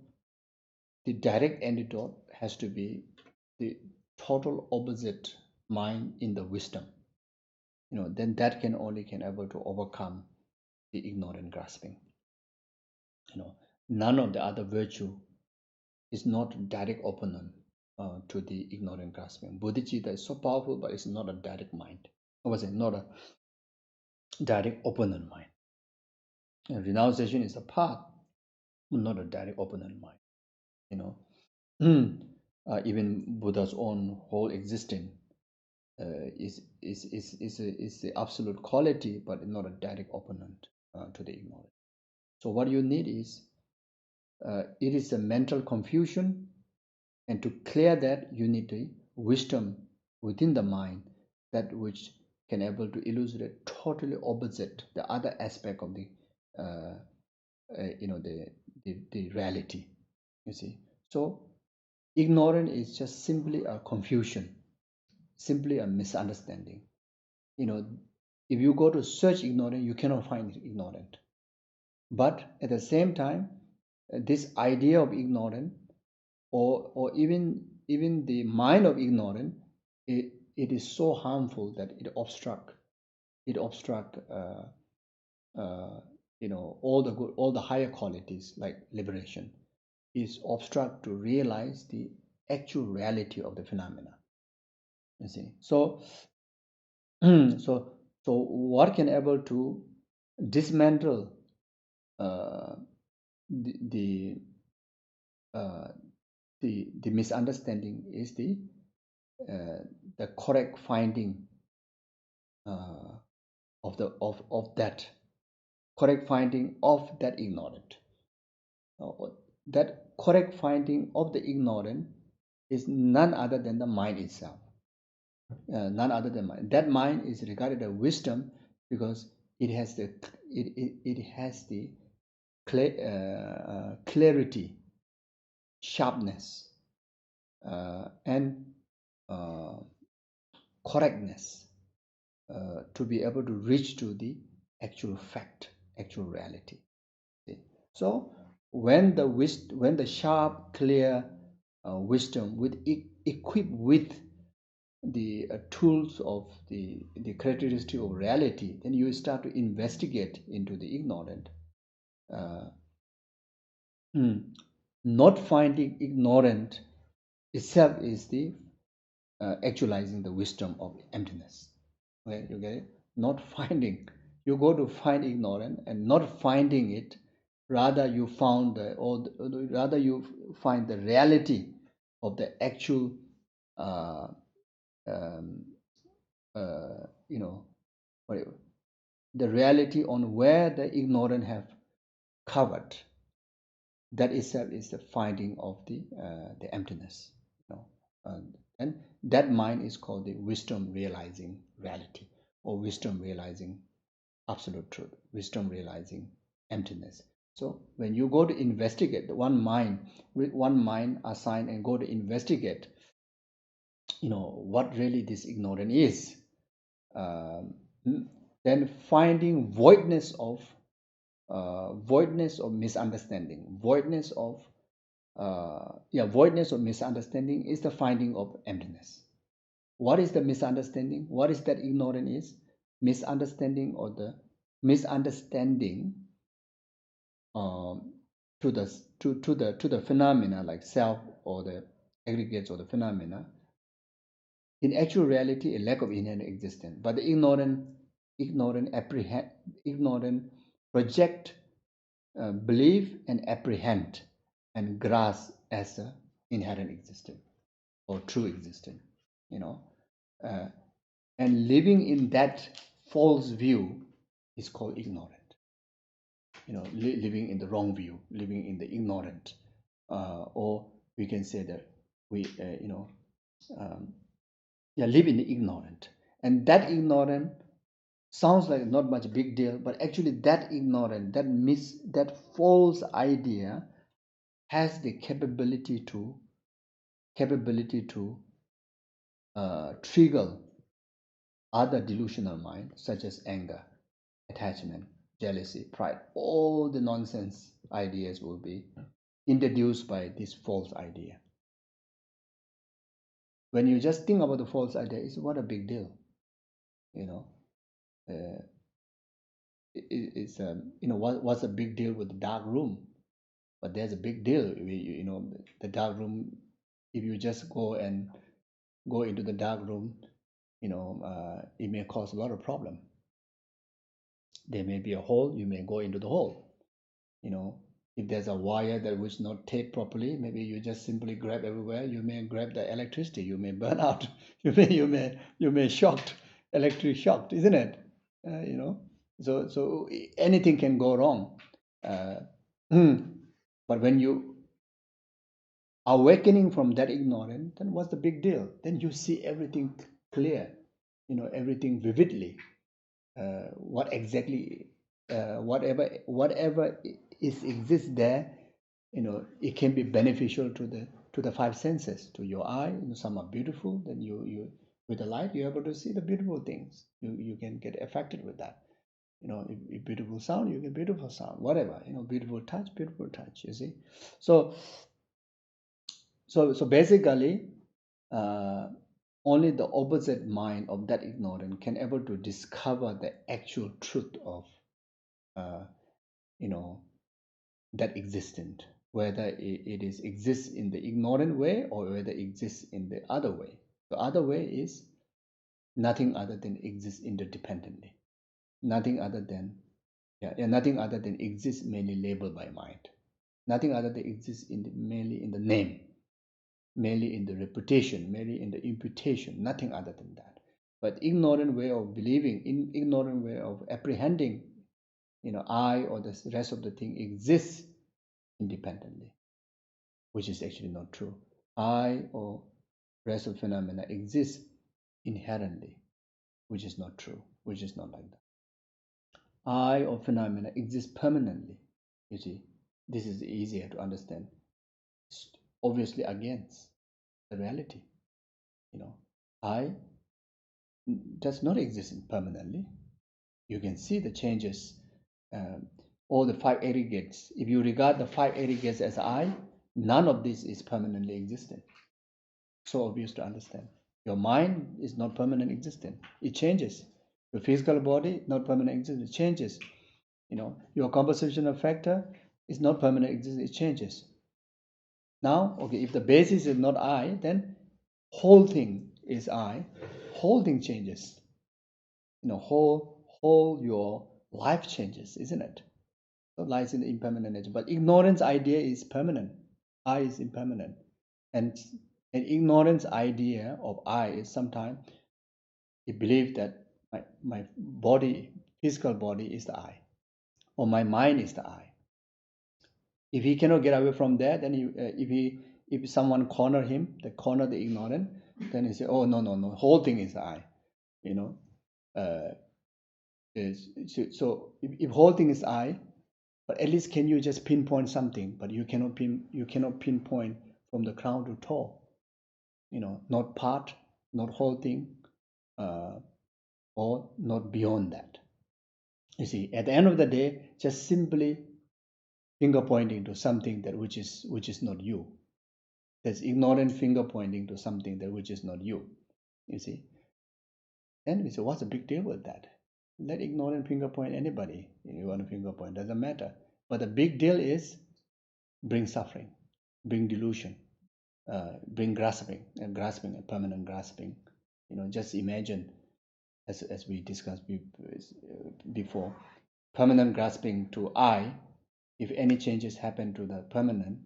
the direct antidote has to be the total opposite mind in the wisdom. Then that can able to overcome the ignorant grasping. None of the other virtue is not direct opponent to the ignorant grasping. Bodhicitta is so powerful, but it's not a direct mind. Or was it not a direct opponent mind? And renunciation is a path, not a direct opponent mind. Even Buddha's own whole existence is the absolute quality, but not a direct opponent to the ignorant. So what you need is it is a mental confusion, and to clear that you need the wisdom within the mind, that which can able to elucidate totally opposite the other aspect of the the reality. You see, so ignorance is just simply a confusion, simply a misunderstanding. If you go to search ignorance, you cannot find ignorant. But at the same time, this idea of ignorance, or even the mind of ignorance, it is so harmful that it obstruct all the higher qualities like liberation, is obstruct to realize the actual reality of the phenomena. You see, so so what can able to dismantle the misunderstanding is the correct finding of that correct finding of that ignorant. That correct finding of the ignorant is none other than the mind itself. None other than mind. That mind is regarded as wisdom because it has the clarity, sharpness, and correctness to be able to reach to the actual fact, actual reality. See? So when the sharp, clear wisdom equipped with the tools of the characteristic of reality, then you start to investigate into the ignorant. not finding ignorant itself is the actualizing the wisdom of emptiness. Okay, you get it? Not finding. You go to find ignorant and not finding it. Rather, you found rather you find the reality of the actual, uh, um, you know, the reality on where the ignorant have covered. That itself is the finding of the emptiness. You know, and that mind is called the wisdom realizing reality, or wisdom realizing absolute truth, wisdom realizing emptiness. So when you go to investigate, one mind assigned and go to investigate, what really this ignorance is, um, then finding voidness of misunderstanding, voidness of misunderstanding is the finding of emptiness. What is the misunderstanding? What is that ignorance is? Misunderstanding, or the misunderstanding to the phenomena like self, or the aggregates, or the phenomena. In actual reality, a lack of inherent existence. But the ignorant project, believe and apprehend and grasp as a inherent existence or true existence. Uh, and living in that false view is called ignorant. Living in the wrong view, living in the ignorant, or we can say that we live in the ignorant. And that ignorant sounds like not much big deal, but actually that ignorant, that false idea has the capability to trigger other delusional minds, such as anger, attachment, jealousy, pride. All the nonsense ideas will be introduced by this false idea. When you just think about the false idea, it's what a big deal. What's a big deal with the dark room? But there's a big deal. The dark room. If you just go into the dark room, it may cause a lot of problem. There may be a hole. You may go into the hole. If there's a wire that was not taped properly, maybe you just simply grab everywhere. You may grab the electricity. You may burn out. You may shocked, electric shocked, isn't it? So anything can go wrong. But when you awakening from that ignorance, then what's the big deal? Then you see everything clear, everything vividly. What exactly, whatever exists there, it can be beneficial to the five senses, to your eye. Some are beautiful. Then you with the light, you're able to see the beautiful things. You can get affected with that. If beautiful sound, you get beautiful sound. Whatever, beautiful touch. You see, so basically, only the opposite mind of that ignorance can able to discover the actual truth of that existent, whether it exists in the ignorant way or whether it exists in the other way. The other way is nothing other than exists interdependently, nothing other than exists mainly labeled by mind, nothing other than exists mainly in the name, merely in the reputation, merely in the imputation, nothing other than that. But ignorant way of believing, ignorant way of apprehending, I or the rest of the thing exists independently, which is actually not true. I or rest of phenomena exists inherently, which is not true, which is not like that. I or phenomena exists permanently. You see, this is easier to understand. It's obviously against the reality. I does not exist permanently. You can see the changes. All the five aggregates. If you regard the five aggregates as I, none of this is permanently existent. So obvious to understand. Your mind is not permanent existent. It changes. Your physical body not permanent existent. It changes. Your compositional factor It's not permanent existence, it changes. Now, okay, if the basis is not I, then whole thing is I, whole thing changes. Whole your life changes, isn't it? So lies in the impermanent nature. But ignorance idea is permanent. I is impermanent. And an ignorance idea of I is sometimes you believe that my body, physical body is the I, or my mind is the I. If he cannot get away from that, then if someone corner him, they corner the ignorant, then he say, oh no, whole thing is the I, you know. So if whole thing is I, but at least can you just pinpoint something? But you cannot pinpoint from the crown to toe, not part, not whole thing, or not beyond that. You see, at the end of the day, just simply finger pointing to something that which is not you. There's ignorant finger pointing to something that which is not you. You see, then we say, what's the big deal with that? Let ignorant finger point anybody. You want to finger point, doesn't matter. But the big deal is bring suffering, bring delusion, bring grasping, a permanent grasping. Just imagine, as we discussed before, permanent grasping to I. If any changes happen to the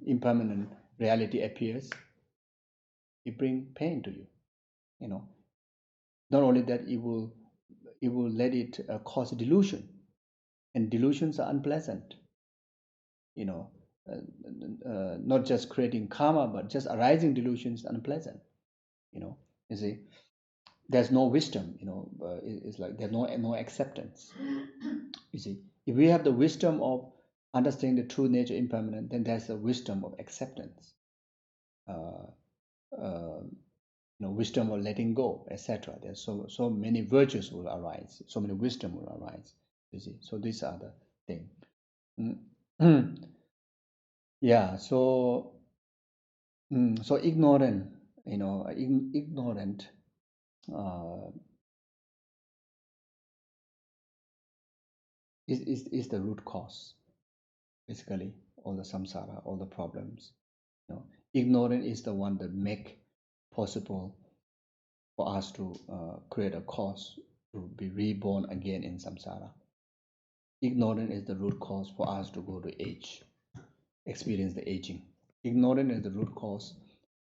impermanent reality appears, it brings pain to you. Not only that, it will let it cause delusion, and delusions are unpleasant. Not just creating karma, but just arising delusions unpleasant. You see, there's no wisdom. It's like there's no acceptance. You see, if we have the wisdom of understanding the true nature impermanent, then there's the wisdom of acceptance. Wisdom of letting go, etc. There's so many virtues will arise, so many wisdom will arise. You see, so these are the things. Yeah. So ignorant, ignorant is the root cause. Basically, all the samsara, all the problems. Ignorant is the one that make possible for us to create a cause to be reborn again in samsara. Ignorant is the root cause for us to go to age, experience the aging. Ignorant is the root cause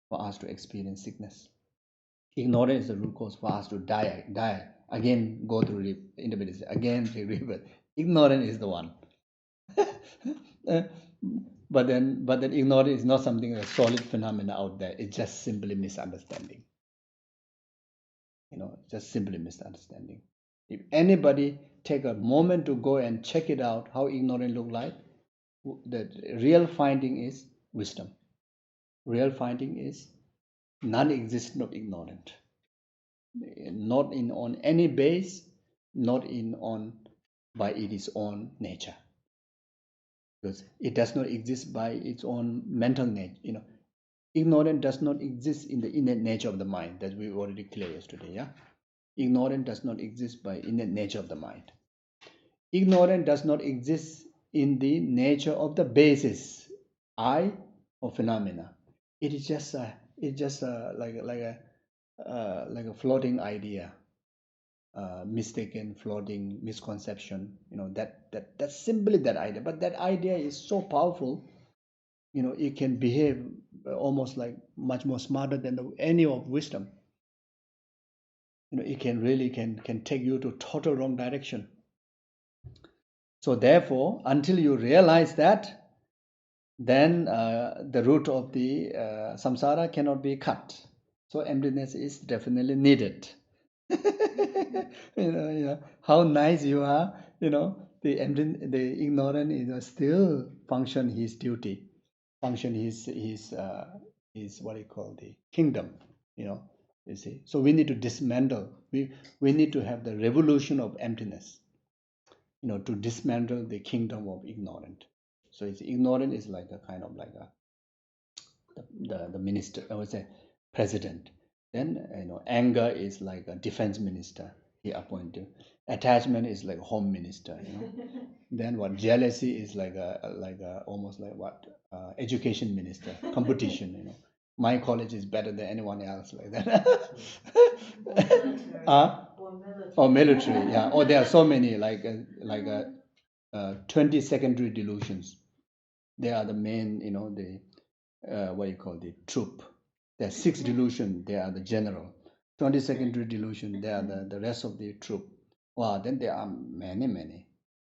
for us to experience sickness. Ignorant is the root cause for us to die again, go through intermediate, again rebirth. Ignorant is the one. But then ignorance is not something, a solid phenomena out there. It's just simply misunderstanding. Just simply misunderstanding. If anybody take a moment to go and check it out, how ignorant look like, the real finding is wisdom. Real finding is non-existence of ignorant. Not in on any base, not in on by its own nature. Because it does not exist by its own mental nature. Ignorance does not exist in the innate nature of the mind, that we already cleared yesterday. Yeah, ignorance does not exist by innate nature of the mind. Ignorance does not exist in the nature of the basis, I, or phenomena. It is just like a floating idea, mistaken, floating misconception. That's simply that idea. But that idea is so powerful. It can behave almost like much more smarter than any of wisdom. It can really can take you to total wrong direction. So therefore, until you realize that, then the root of the samsara cannot be cut. So emptiness is definitely needed. How nice you are. The ignorant still function his duty, function his what you call the kingdom. You see. So we need to dismantle. We need to have the revolution of emptiness. To dismantle the kingdom of ignorant. So it's ignorant is like a kind of like the minister, I would say president. Then anger is like a defense minister he appointed, Attachment is like home minister, Then what? Jealousy is like a almost like what? Education minister, competition, My college is better than anyone else, like that. Or military. Or military. Or military, yeah. Or there are so many like 20 secondary delusions. They are the main, the what you call the troop. There are 6 delusion. They are the general. 20 secondary delusion. They are the rest of the troop. Wow. Then there are many,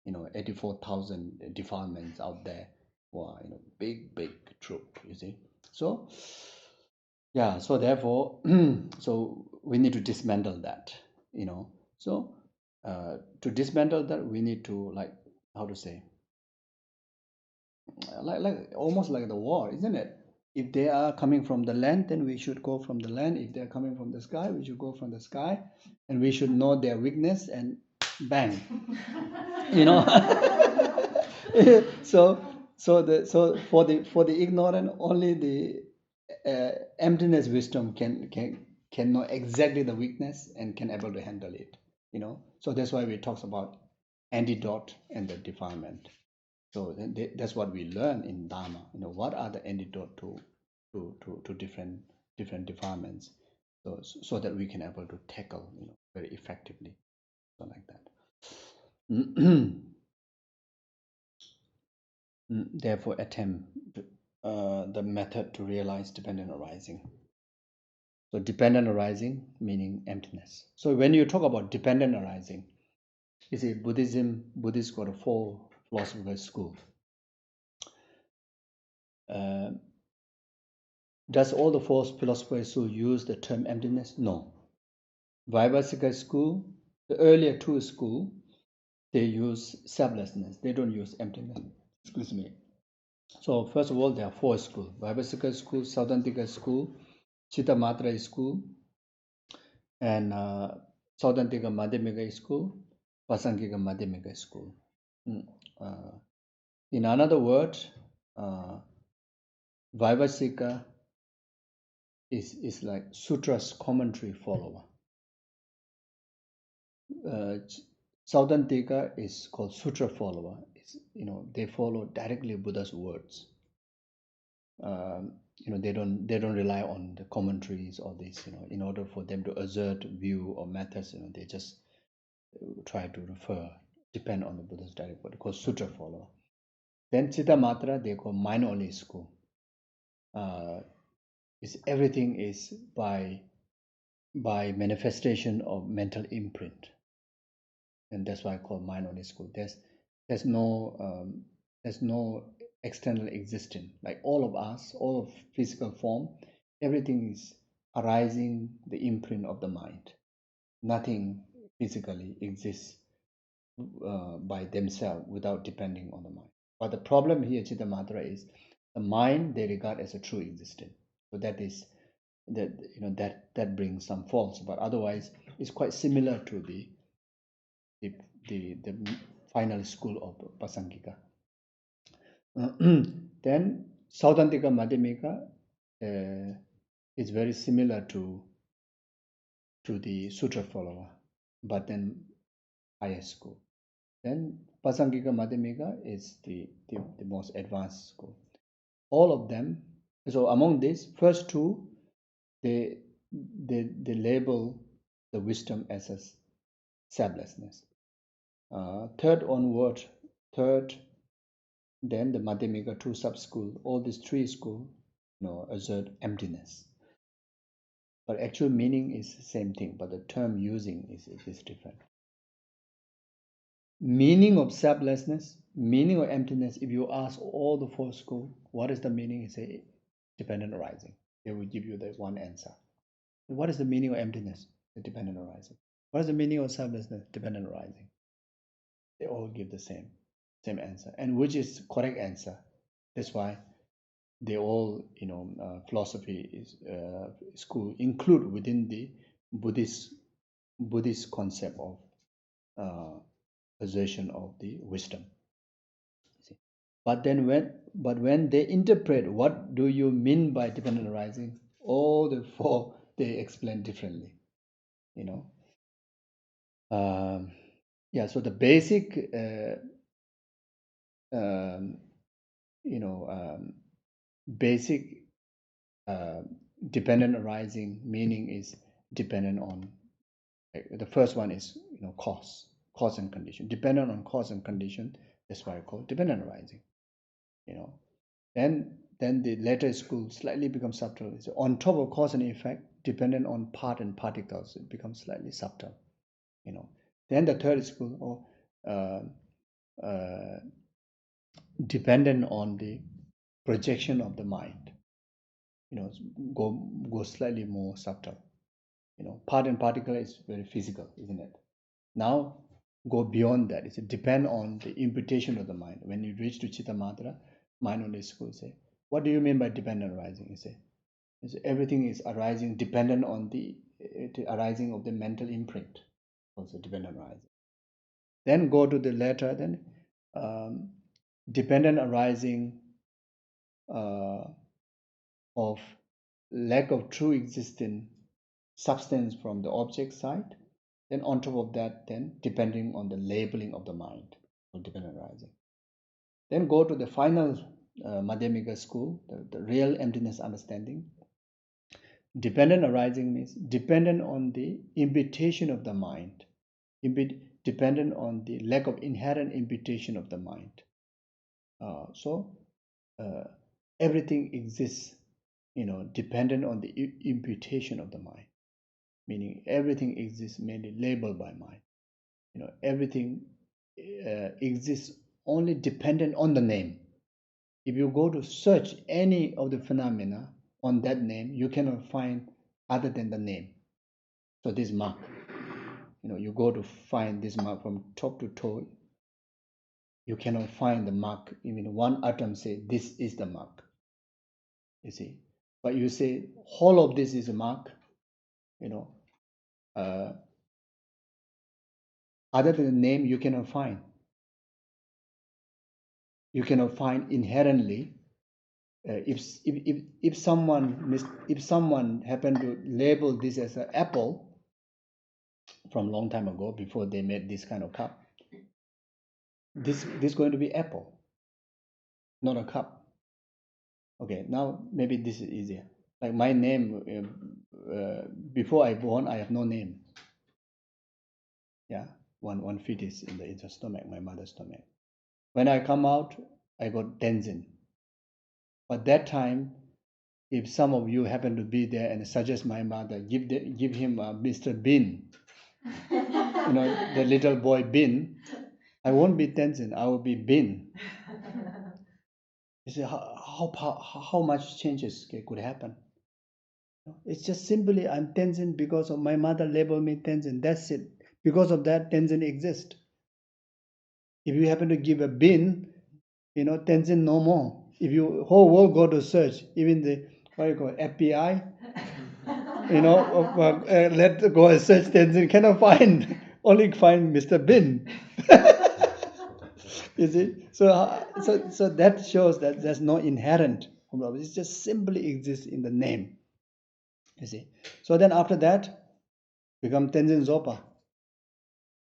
84,000 defilements out there. Wow. Big troop. You see. So yeah. So therefore, so we need to dismantle that. So to dismantle that, we need to like how to say like almost like the war, isn't it? If they are coming from the land, then we should go from the land. If they are coming from the sky, we should go from the sky, and we should know their weakness and bang, so for the ignorant, only the emptiness wisdom can know exactly the weakness and can able to handle it. So that's why we talk about antidote and the defilement. So that's what we learn in Dharma. What are the antidote to different defilements, so that we can able to tackle very effectively, so like that. Therefore, attempt the method to realize dependent arising. So dependent arising meaning emptiness. So when you talk about dependent arising, you see Buddhists got 4 philosophical schools. Does all the 4 philosophical schools use the term emptiness? No. Vaibhasika school, the earlier 2 schools, they use selflessness. They don't use emptiness. Excuse me. So first of all, there are 4 schools: Vaibhasika school, Saudantika school, Chittamatra school, and Saudantika Madhyamika school, Pasangika Madhyamika school. In another word, Vaibhasika is like Sutra's commentary follower. Saudantika is called Sutra follower. They follow directly Buddha's words. They don't rely on the commentaries or this. In order for them to assert view or methods, they just try to depend on the Buddha's direct word. Called Sutra follower. Then Chittamatra, they call mind only school. Everything is by manifestation of mental imprint, and that's why I call mind only school. There's no external existence. Like all of us, all of physical form, everything is arising the imprint of the mind. Nothing physically exists by themselves without depending on the mind. But the problem here, Chittamatra, is the mind they regard as a true existence. So that brings some faults. But otherwise, it's quite similar to the final school of Pasangika. Then Saudantika Madhyamika is very similar to the Sutra follower, but then higher school. Then Pasangika Madhyamika is the most advanced school. All of them. So among these first 2, they label the wisdom as a selflessness. Third, then the Madhyamika 2 sub-school, all these 3 schools, assert emptiness. But actual meaning is the same thing, but the term using is different. Meaning of selflessness, meaning of emptiness, if you ask all the 4 schools, what is the meaning? You say dependent arising. They will give you the one answer. What is the meaning of emptiness? The dependent arising. What is the meaning of selflessness? Dependent arising. They all give the same answer. And which is correct answer? That's why they all, philosophy is school include within the Buddhist concept of assertion of the wisdom. See? But then when they interpret what do you mean by dependent arising, all the 4 they explain differently. Yeah, so the basic, um, basic dependent arising meaning is dependent on, the first one is, cause and condition. Dependent on cause and condition, that's why I call it dependent arising. Then the later school slightly becomes subtle. So on top of cause and effect, dependent on part and particles, it becomes slightly subtle. Then the third school, dependent on the projection of the mind, go slightly more subtle. Part and particle is very physical, isn't it? Now go beyond that. It's depend on the imputation of the mind. When you reach to Chitta Matra, mind only school say, what do you mean by dependent arising? You say everything is arising dependent on the arising of the mental imprint, also dependent arising. Then go to the latter, then dependent arising of lack of true existing substance from the object side. Then on top of that, then depending on the labeling of the mind, or dependent arising. Then go to the final Madhyamika school, the real emptiness understanding. Dependent arising means dependent on the imputation of the mind, dependent on the lack of inherent imputation of the mind. So everything exists, dependent on the imputation of the mind, meaning everything exists mainly labeled by mind. Everything exists only dependent on the name. If you go to search any of the phenomena on that name, you cannot find other than the name. So this mark, you go to find this mark from top to toe, you cannot find the mark. Even one atom say this is the mark, you see. But you say whole of this is a mark, other than the name you cannot find. You cannot find inherently. If someone happened to label this as an apple from long time ago, before they made this kind of cup, this is going to be apple, not a cup. Okay, now maybe this is easier. Like my name, before I born, I have no name. Yeah, one fetus in the stomach, my mother's stomach. When I come out, I got Tenzin. But that time, if some of you happen to be there and suggest my mother, give him Mr. Bin, the little boy Bin, I won't be Tenzin, I will be Bin. You see how much changes could happen. It's just simply I'm Tenzin because of my mother labeled me Tenzin. That's it. Because of that, Tenzin exists. If you happen to give a Bin, Tenzin no more. If you whole world go to search, even the FBI, let go and search Tenzin, cannot find, only find Mr. Bin. You see, so that shows that there's no inherent problem. It just simply exists in the name. You see, so then after that, become Tenzin Zopa.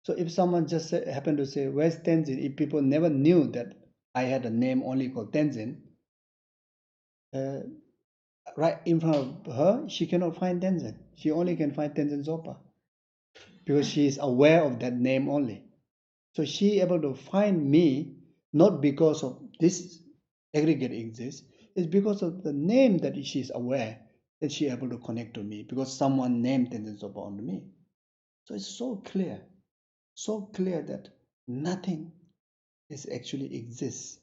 So if someone just happened to say, "Where's Tenzin?" If people never knew that I had a name only called Tenzin, right in front of her, she cannot find Tenzin. She only can find Tenzin Zopa because she is aware of that name only. So she able to find me not because of this aggregate exists, it's because of the name that she is aware that she able to connect to me because someone named Tenzin Zopa on me. So it's so clear that nothing is actually exists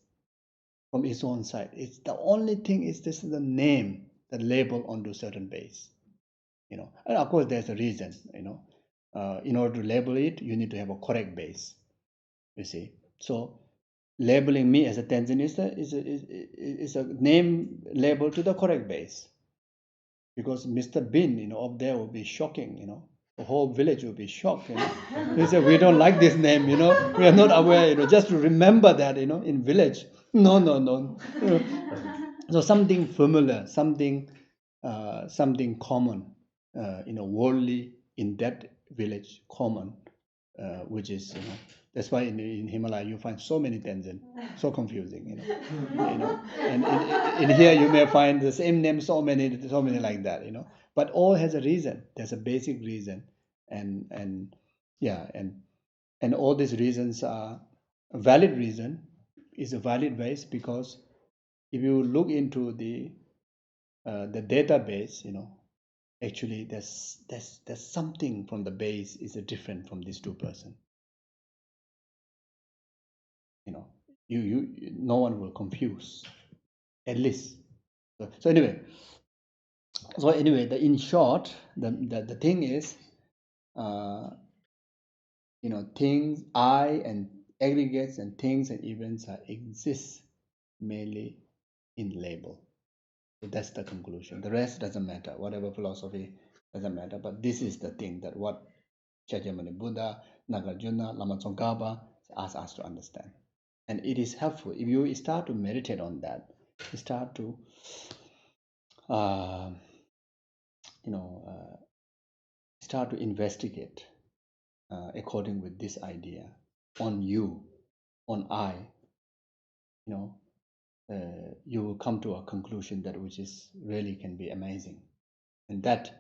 from its own side. It's the only thing is just the name, the label onto certain base. And of course there's a reason. In order to label it, you need to have a correct base. You see, so labeling me as a Tenzin is a name label to the correct base. Because Mr. Bin, up there will be shocking. The whole village will be shocked. They say we don't like this name. We are not aware. Just to remember that. In village, no. So something familiar, something common, worldly in that village common, which is That's why in Himalaya you find so many Tenzin, so confusing, And in here you may find the same name, so many like that, But all has a reason. There's a basic reason, and yeah, and all these reasons are a valid reason. Is a valid base because if you look into the database, actually there's something from the base is different from these two person. You no one will confuse, at least. So anyway, in short, the thing is, things I and aggregates and things and events exist mainly in label. So that's the conclusion. The rest doesn't matter. Whatever philosophy doesn't matter. But this is the thing that what Shakyamuni Buddha, Nagarjuna, Lama Tsongkhapa asked us to understand. And it is helpful if you start to meditate on that. You start to, uh, start to investigate according with this idea on you, on I. You will come to a conclusion that which is really can be amazing, and that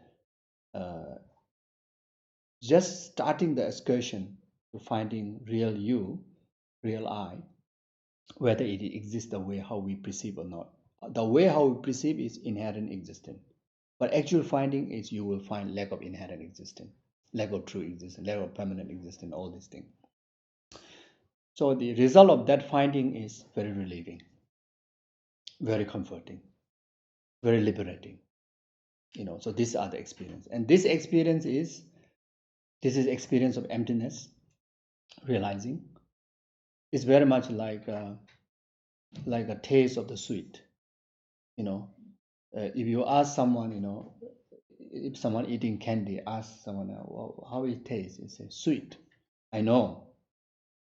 just starting the excursion to finding real you, real I, whether it exists the way how we perceive or not. The way how we perceive is inherent existence, but actual finding is you will find lack of inherent existence, lack of true existence, lack of permanent existence, all these things. So the result of that finding is very relieving, very comforting, very liberating. So these are the experience, and this is experience of emptiness, realizing. It's very much like a taste of the sweet. If you ask someone, if someone eating candy, ask someone, well, how it tastes, it says sweet. I know,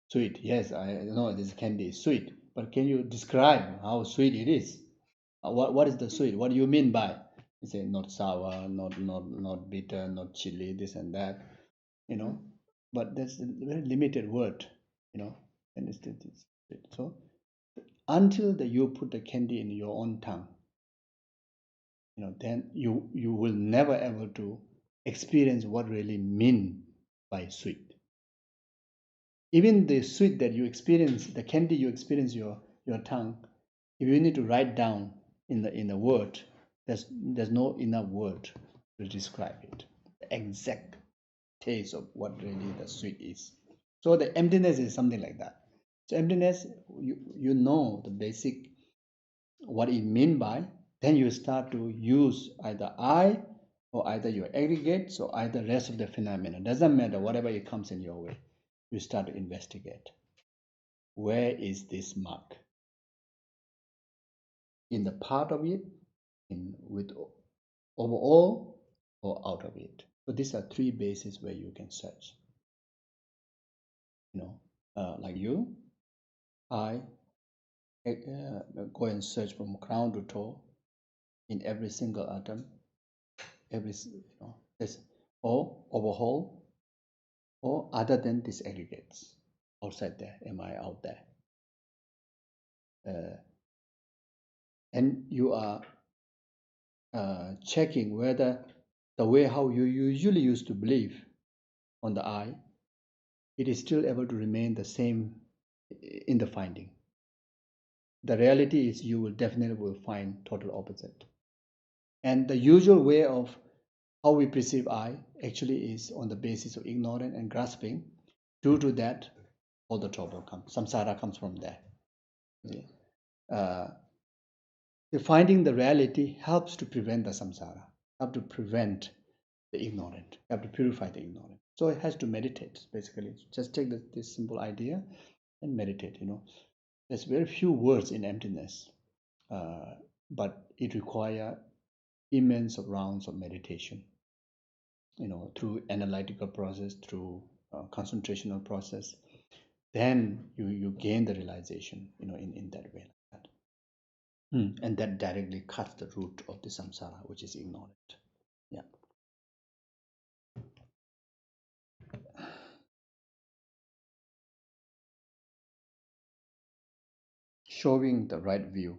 sweet. Yes, I know this candy is sweet, but can you describe how sweet it is? What is the sweet? What do you mean by? You say not sour, not bitter, not chili, this and that, But that's a very limited word, and it's sweet. So until you put the candy in your own tongue, then you will never ever to experience what really mean by sweet. Even the sweet that you experience, the candy you experience your tongue, if you need to write down in a word, there's no enough word to describe it, the exact taste of what really the sweet is. So the emptiness is something like that. So emptiness, you know the basic what it mean by, then you start to use either I or either your aggregates or either rest of the phenomena. Doesn't matter, whatever it comes in your way, you start to investigate. Where is this mark? In the part of it, with overall, or out of it. So these are three bases where you can search. Like you, I go and search from crown to toe in every single atom, or overhaul, or other than these aggregates outside there. Am I out there? And you are checking whether the way how you usually used to believe on the I, it is still able to remain the same in the finding. The reality is you will definitely find total opposite. And the usual way of how we perceive I actually is on the basis of ignorance and grasping. Due to that, all the trouble comes. Samsara comes from there. Finding the reality helps to prevent the samsara, help to prevent the ignorant, help to purify the ignorant. So it has to meditate, basically. Just take this simple idea and meditate. There's very few words in emptiness, but it requires immense rounds of meditation. Through analytical process, through concentrational process, then you gain the realization, in that way. And that directly cuts the root of the samsara, which is ignorant. Yeah. showing the right view.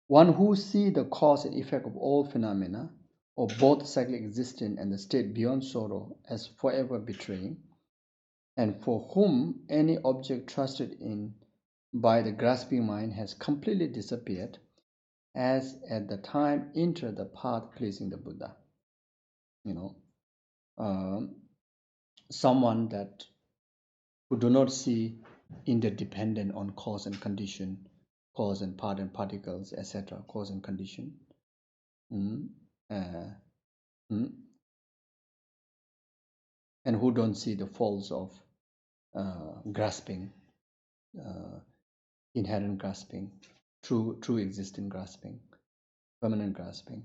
One who sees the cause and effect of all phenomena, or both cyclic existence and the state beyond sorrow, as forever betraying, and for whom any object trusted in by the grasping mind has completely disappeared, as at the time enter the path pleasing the Buddha. Someone that who do not see interdependent on cause and condition, cause and part and particles, etc., cause and condition, and who don't see the faults of grasping, inherent grasping, true existing grasping, permanent grasping,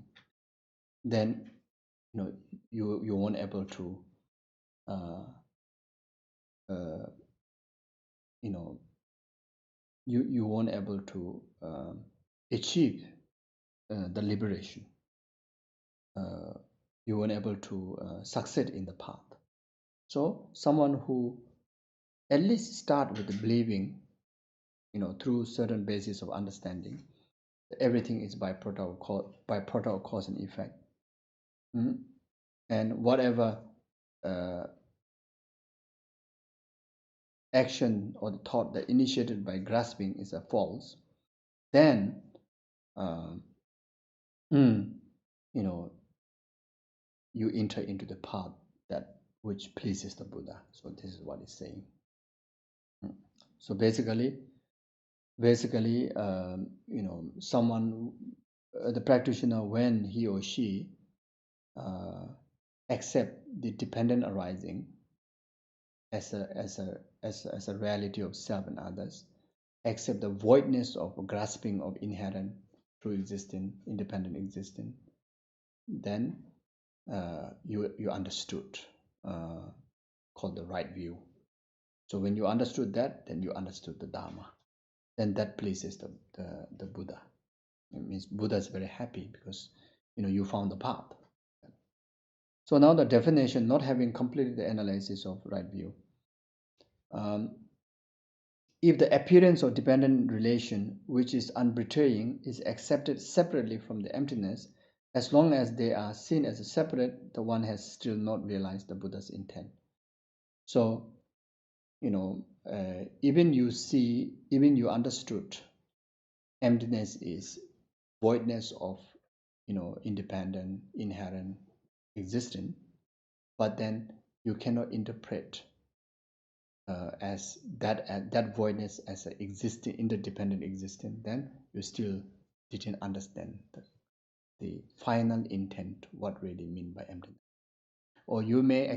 then you won't able to you won't able to achieve the liberation. You won't able to succeed in the path. So someone who at least start with the believing, through certain basis of understanding, that everything is byproduct of cause and effect, and whatever action or the thought that initiated by grasping is a false, then you enter into the path that which pleases the Buddha. So this is what it's saying. So basically, someone, the practitioner, when he or she accept the dependent arising as a reality of self and others, accept the voidness of grasping of inherent true existing, independent existing, then you understood, called the right view. So when you understood that, then you understood the Dharma. Then that pleases the Buddha. It means Buddha is very happy because you found the path. So now the definition, not having completed the analysis of right view. If the appearance of dependent relation, which is unbetraying, is accepted separately from the emptiness, as long as they are seen as a separate, the one has still not realized the Buddha's intent. So, even you understood emptiness is voidness of, independent, inherent existence, but then you cannot interpret as that voidness as an existing, interdependent existence, then you still didn't understand the final intent, what really mean by emptiness. Or you may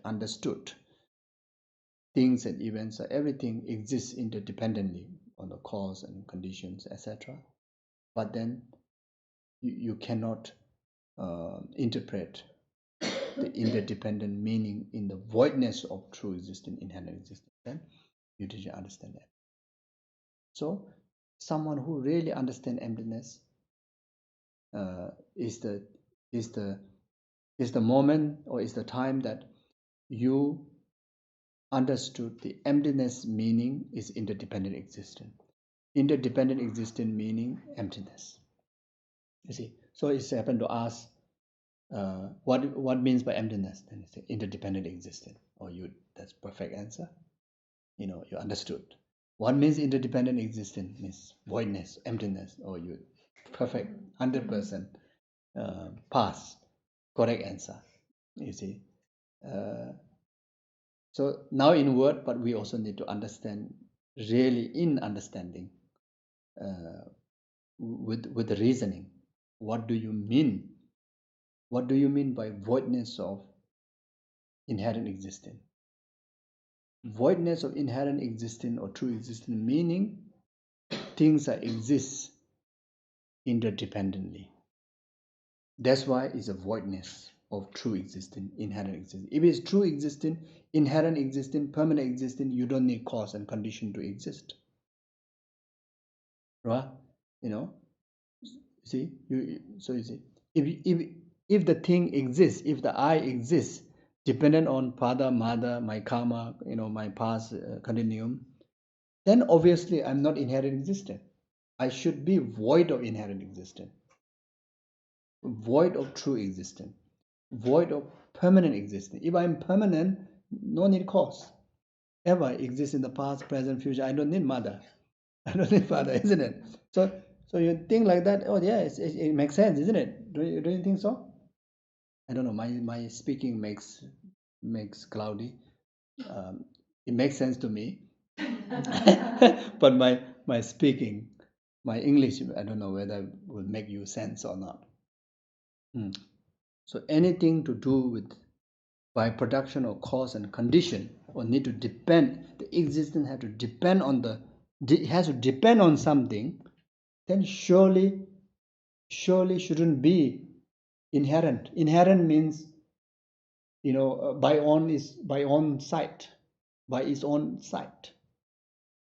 understood things and events, everything exists interdependently on the cause and conditions, etc. But then you cannot interpret the interdependent meaning in the voidness of true existence, inherent existence. Then you didn't understand that. So someone who really understands emptiness is the moment, or is the time that you understood the emptiness meaning is interdependent existence. Interdependent existence meaning emptiness. You see, so it's happened to ask what means by emptiness. Then you say interdependent existence. Or that's perfect answer. You understood. What means interdependent existence? Means voidness, emptiness. Or you perfect 100% pass, correct answer. You see. So now in word, but we also need to understand, really in understanding, with the reasoning. What do you mean? What do you mean by voidness of inherent existence? Voidness of inherent existence or true existence meaning things that exist interdependently. That's why it's a voidness of true existence, inherent existence. If it's true existence, inherent existence, permanent existence, you don't need cause and condition to exist. Right? See, you see, if the thing exists, if the I exists, dependent on father, mother, my karma, my past continuum, then obviously I'm not inherent existent. I should be void of inherent existence, void of true existence, void of permanent existence. If I'm permanent, no need cause. Ever exist in the past, present, future. I don't need mother. I don't need father, isn't it? So you think like that. Oh yeah, it makes sense, isn't it? Don't you think so? I don't know. My speaking makes cloudy. It makes sense to me, but my speaking, my English, I don't know whether it will make you sense or not. So anything to do with by production or cause and condition, or need to depend, the existence has to depend on something, then surely shouldn't be inherent. Inherent means, by own sight, by its own sight,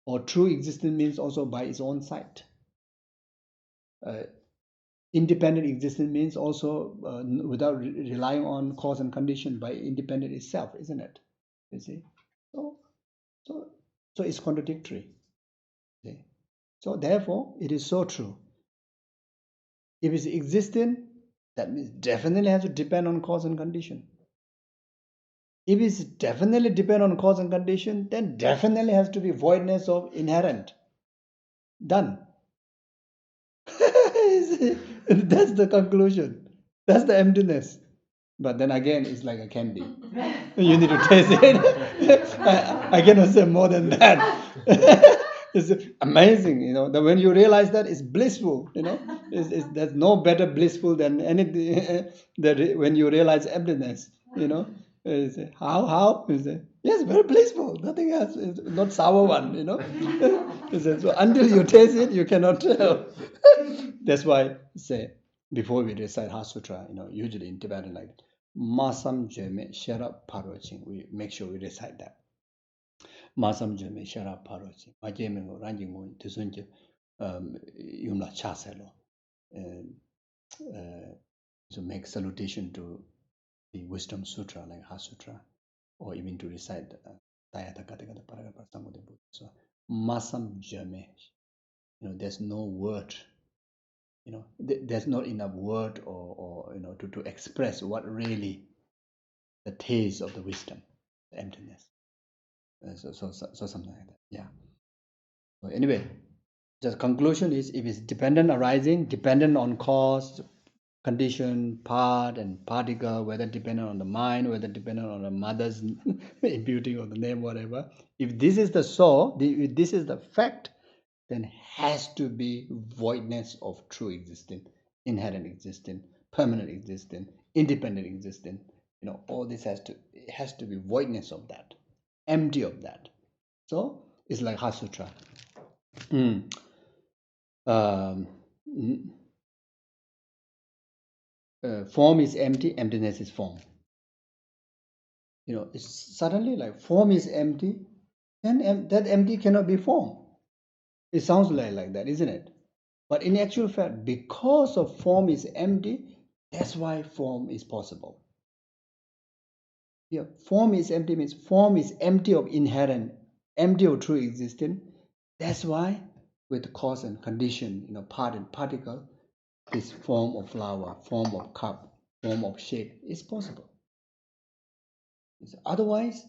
or true existence means also by its own sight. Independent existence means also without relying on cause and condition, by independent itself, isn't it? You see, so it's contradictory. See? So therefore, it is so true. If it's existing, that means definitely has to depend on cause and condition. If it's definitely depend on cause and condition, then definitely has to be voidness of inherent. Done. That's the conclusion. That's the emptiness. But then again, it's like a candy. You need to taste it. I cannot say more than that. It's amazing, that when you realize that, it's blissful, there's no better blissful than anything that when you realize emptiness, how? Yes, very blissful, nothing else, it's not sour one, So until you taste it, you cannot tell. That's why, say, before we recite Heart Sutra, usually in Tibetan, like Masam Jeme Shara Paroching, we make sure we recite that. Masam Jeme Shara Paroching, Majemingo, Ranjingo, Tizunja, Yumla Chaselo, to make salutation to the Wisdom Sutra, like Heart Sutra, or even to recite Tayata Katakata Paragapa Samudra Buddha. So, Masam Jeme, there's no word. There's not enough word or to express what really the taste of the wisdom, the emptiness. So something like that. Yeah. So anyway, the conclusion is, if it's dependent arising, dependent on cause, condition, part and particle, whether dependent on the mind, whether dependent on the mother's imputing of the name, whatever. If this is the so, if this is the fact, then has to be voidness of true existence, inherent existence, permanent existence, independent existence. All this has to be voidness of that, empty of that. So it's like Heart Sutra. Form is empty, emptiness is form. It's suddenly like form is empty, and that empty cannot be form. It sounds like that, isn't it? But in actual fact, because of form is empty, that's why form is possible. Yeah, form is empty means form is empty of inherent, empty of true existence. That's why with cause and condition, part and particle, this form of flower, form of cup, form of shape is possible. Otherwise,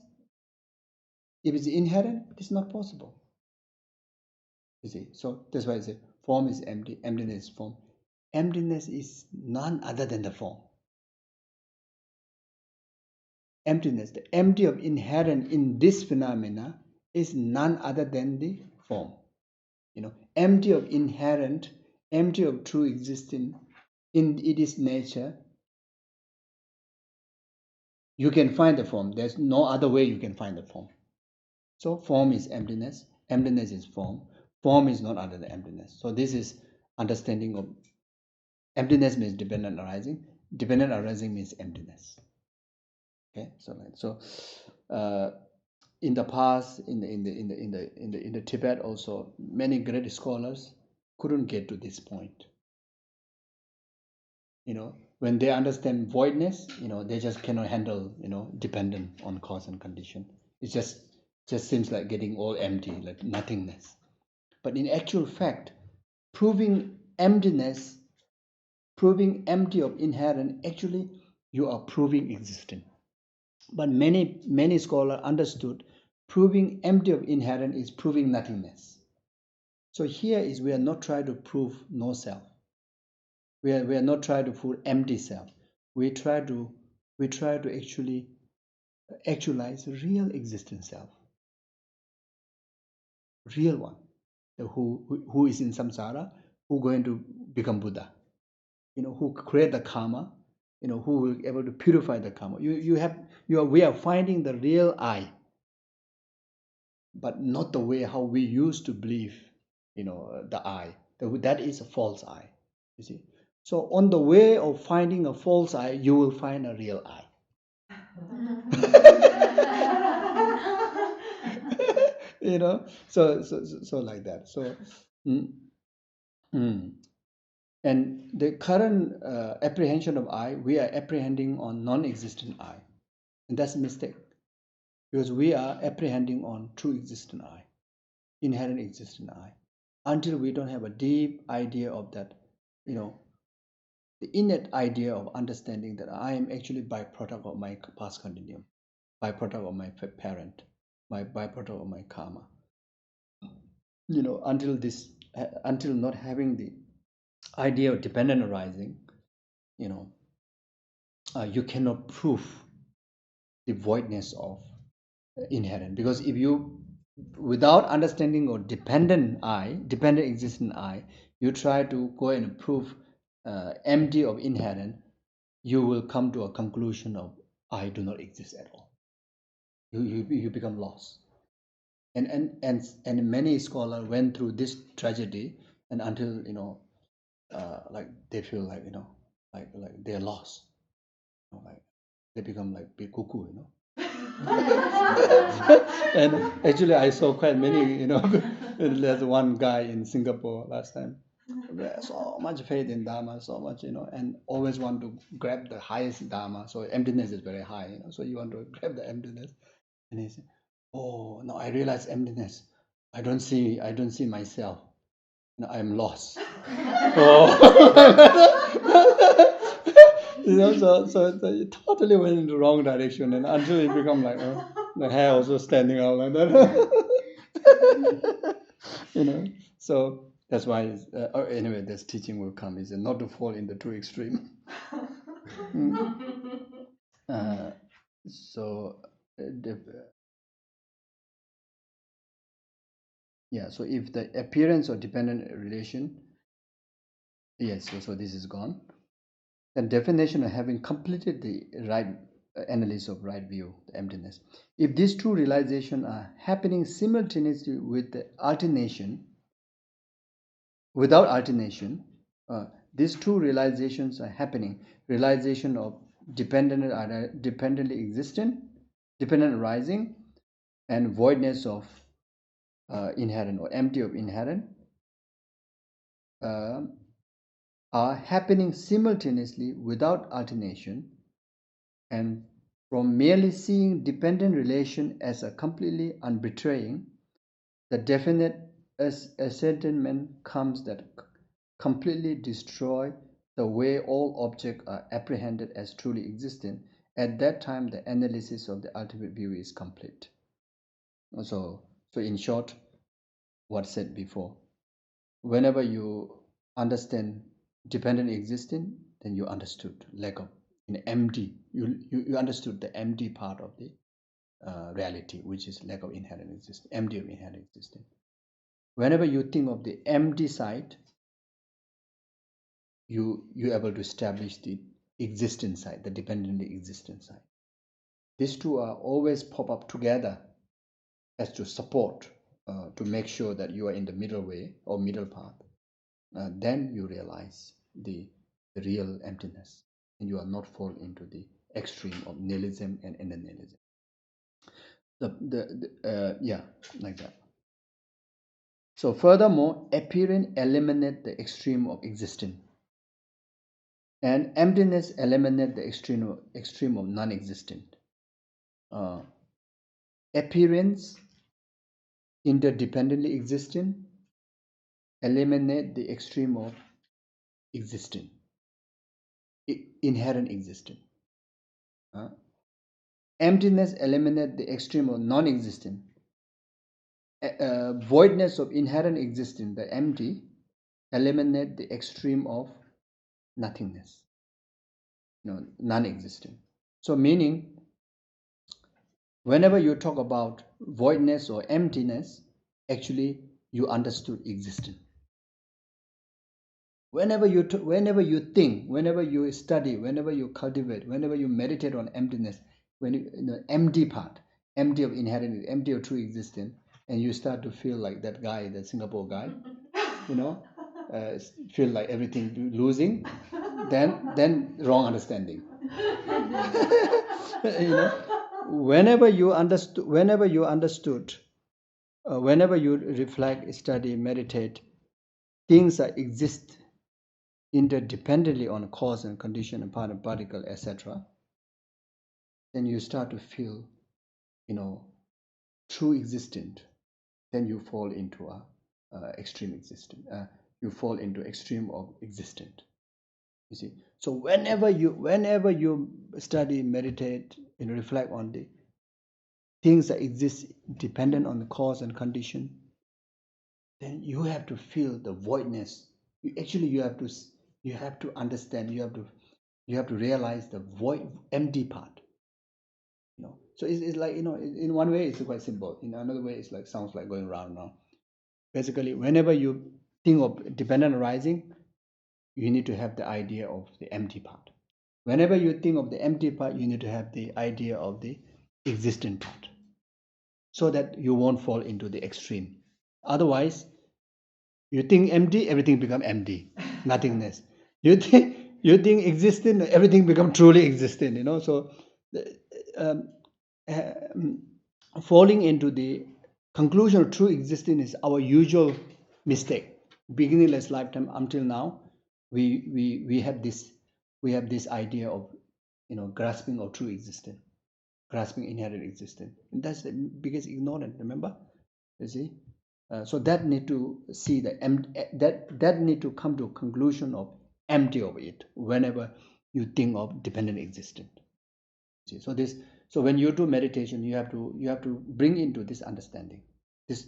if it's inherent, it's not possible. You see, so that's why I say form is empty, emptiness is form. Emptiness is none other than the form. Emptiness, the empty of inherent in this phenomena, is none other than the form. Empty of inherent, empty of true existence in its nature. You can find the form. There's no other way you can find the form. So form is emptiness. Emptiness is form. Form is not other than emptiness. So this is understanding of emptiness means dependent arising. Dependent arising means emptiness. Okay, so in the past, in the Tibet also, many great scholars couldn't get to this point. When they understand voidness, they just cannot handle, dependent on cause and condition. It just seems like getting all empty, like nothingness. But in actual fact, proving emptiness, proving empty of inherent, actually you are proving existent. But many scholars understood proving empty of inherent is proving nothingness. So here is we are not trying to prove no self. We are not trying to prove empty self. We try to actually actualize real existent self, real one, who is in samsara, who going to become Buddha, who create the karma, who will be able to purify the karma. We are finding the real I, but not the way how we used to believe, the I. That is a false I, you see. So on the way of finding a false I, you will find a real I. So like that. So, and the current apprehension of I, we are apprehending on non-existent I, and that's a mistake, because we are apprehending on true existent I, inherent existent I, until we don't have a deep idea of that, the innate idea of understanding that I am actually byproduct of my past continuum, byproduct of my parent, my byproduct of my karma. Until not having the idea of dependent arising, you cannot prove the voidness of inherent. Because if you, without understanding or dependent existent I, you try to go and prove empty of inherent, you will come to a conclusion of I do not exist at all. You become lost. And many scholars went through this tragedy, and until like they feel like like they're lost, like they become like big cuckoo, And actually I saw quite many, there's one guy in Singapore last time, so much faith in Dharma, so much, and always want to grab the highest Dharma. So emptiness is very high, so you want to grab the emptiness. And he said, oh, now I realize emptiness. I don't see myself. I'm lost. So it totally went in the wrong direction, and until it become like the hair also standing out like that. So that's why anyway, this teaching will come is not to fall in the too extreme. So so if the appearance or dependent relation, yes, so this is gone. Then definition of having completed the right analysis of right view, the emptiness. If these two realizations are happening simultaneously with the alternation, without alternation, these two realizations are happening. Realization of dependently existent, dependent arising, and voidness of inherent or empty of inherent are happening simultaneously without alternation, and from merely seeing dependent relation as a completely unbetraying, the definite ascertainment comes that completely destroy the way all objects are apprehended as truly existent. At that time, the analysis of the ultimate view is complete. So in short, what said before, whenever you understand dependent existence, then you understood lack of empty. You understood the empty part of the reality, which is lack of inherent existence, empty of inherent existence. Whenever you think of the empty side, you're able to establish the existent side, the dependently existent side. These two are always pop up together as to support, to make sure that you are in the middle way or middle path. Then you realize the real emptiness, and you are not fall into the extreme of nihilism and annihilism. Like that. So furthermore, appearance eliminate the extreme of existence, and emptiness eliminate the extreme of non-existent. Appearance interdependently existent, eliminate the extreme of existing, inherent existing. Emptiness eliminate the extreme of non-existent. Voidness of inherent existence, the empty, eliminate the extreme of nothingness, non-existent. So meaning, whenever you talk about voidness or emptiness, actually you understood existence. Whenever you think, whenever you study, whenever you cultivate, whenever you meditate on emptiness, when empty part, empty of inherent, empty of true existence, and you start to feel like that guy, that Singapore guy, feel like everything losing, then wrong understanding. Whenever you understood, whenever you reflect, study, meditate, things that exist interdependently on cause and condition and particle, etc., then you start to feel, true existent. Then you fall into a extreme existent. You fall into extreme of existent. You see. So whenever you study, meditate, and reflect on the things that exist dependent on the cause and condition, then you have to feel the voidness. You have to understand. You have to realize the void, empty part. So it's like, in one way it's quite simple. In another way, it's like sounds like going round now. Basically, whenever you think of dependent arising, you need to have the idea of the empty part. Whenever you think of the empty part, you need to have the idea of the existent part, so that you won't fall into the extreme. Otherwise, you think empty, everything become empty, nothingness. You think existent, everything become truly existent. So um, falling into the conclusion of true existence is our usual mistake. Beginningless lifetime until now, we have this idea of grasping of true existence, grasping inherent existence. And that's the biggest ignorance. Remember, you see. So that need to see that need to come to a conclusion of empty of it whenever you think of dependent existence. See, so when you do meditation, you have to bring into this understanding, this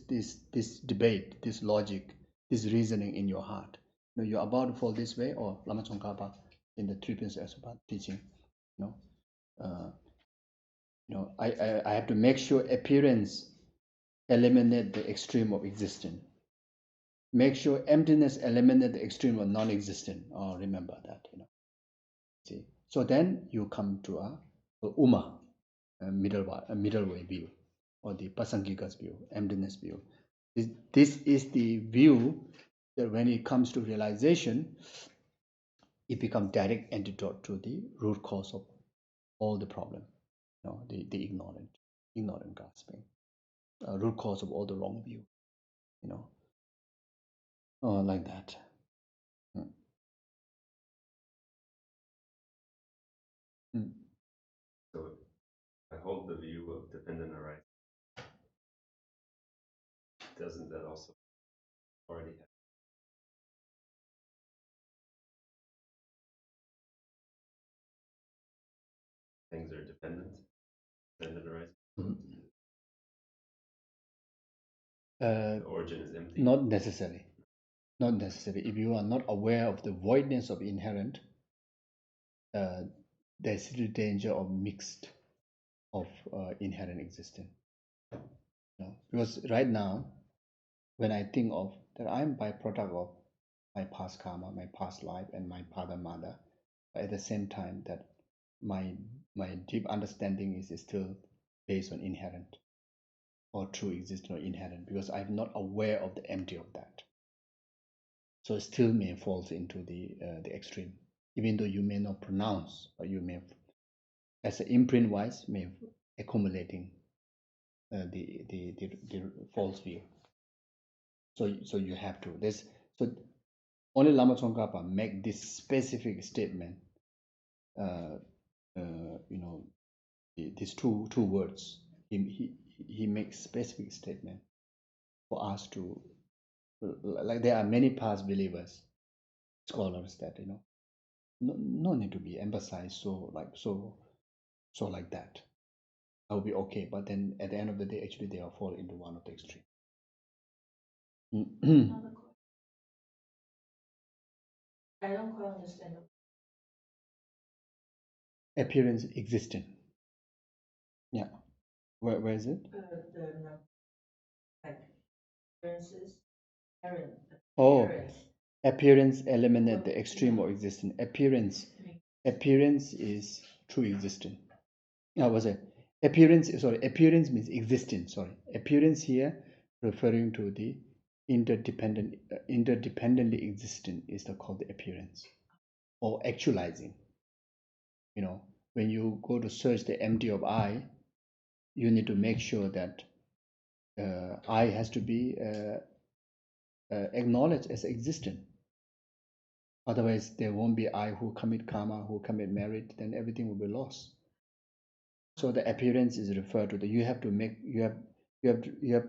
debate, this logic, this reasoning in your heart. You're about to fall this way, or Lama Tsongkhapa in the Three Principles of teaching. I have to make sure appearance eliminate the extreme of existence. Make sure emptiness eliminate the extreme of non-existent. Oh, remember that. See, so then you come to a Uma, a middle way view, or the Pasangika's view, emptiness view. This is the view that when it comes to realization, it becomes direct antidote to the root cause of all the problem, the ignorant grasping, root cause of all the wrong view, like that. So I hold the view of dependent arising. Doesn't that also already have things are dependent arising? The origin is empty. Not necessary. Not necessary. If you are not aware of the voidness of inherent, there's still danger of mixed of inherent existence. Because right now, when I think of that, I'm byproduct of my past karma, my past life, and my father, mother. But at the same time, that my deep understanding is still based on inherent or true existence or inherent, because I'm not aware of the empty of that. So it still may fall into the extreme, even though you may not pronounce, but you may, as an imprint wise, may accumulating the false view. So you have to. So only Lama Tsongkhapa make this specific statement. These two words. He makes specific statement for us to Like there are many past believers, scholars that no need to be emphasized so like that. That will be okay. But then at the end of the day, actually they are fall into one of the extreme. Another question. I don't quite understand. Appearance existing. Yeah. Where is it? Like appearances, apparent. Oh, appearance eliminate the extreme of existence. Appearance is true existence. Was it? Appearance means existence. Sorry, appearance here referring to the interdependently existent is called the appearance or actualizing. When you go to search the empty of I, you need to make sure that I has to be acknowledged as existent. Otherwise, there won't be I who commit karma, who commit merit, then everything will be lost. So the appearance is referred to the you have to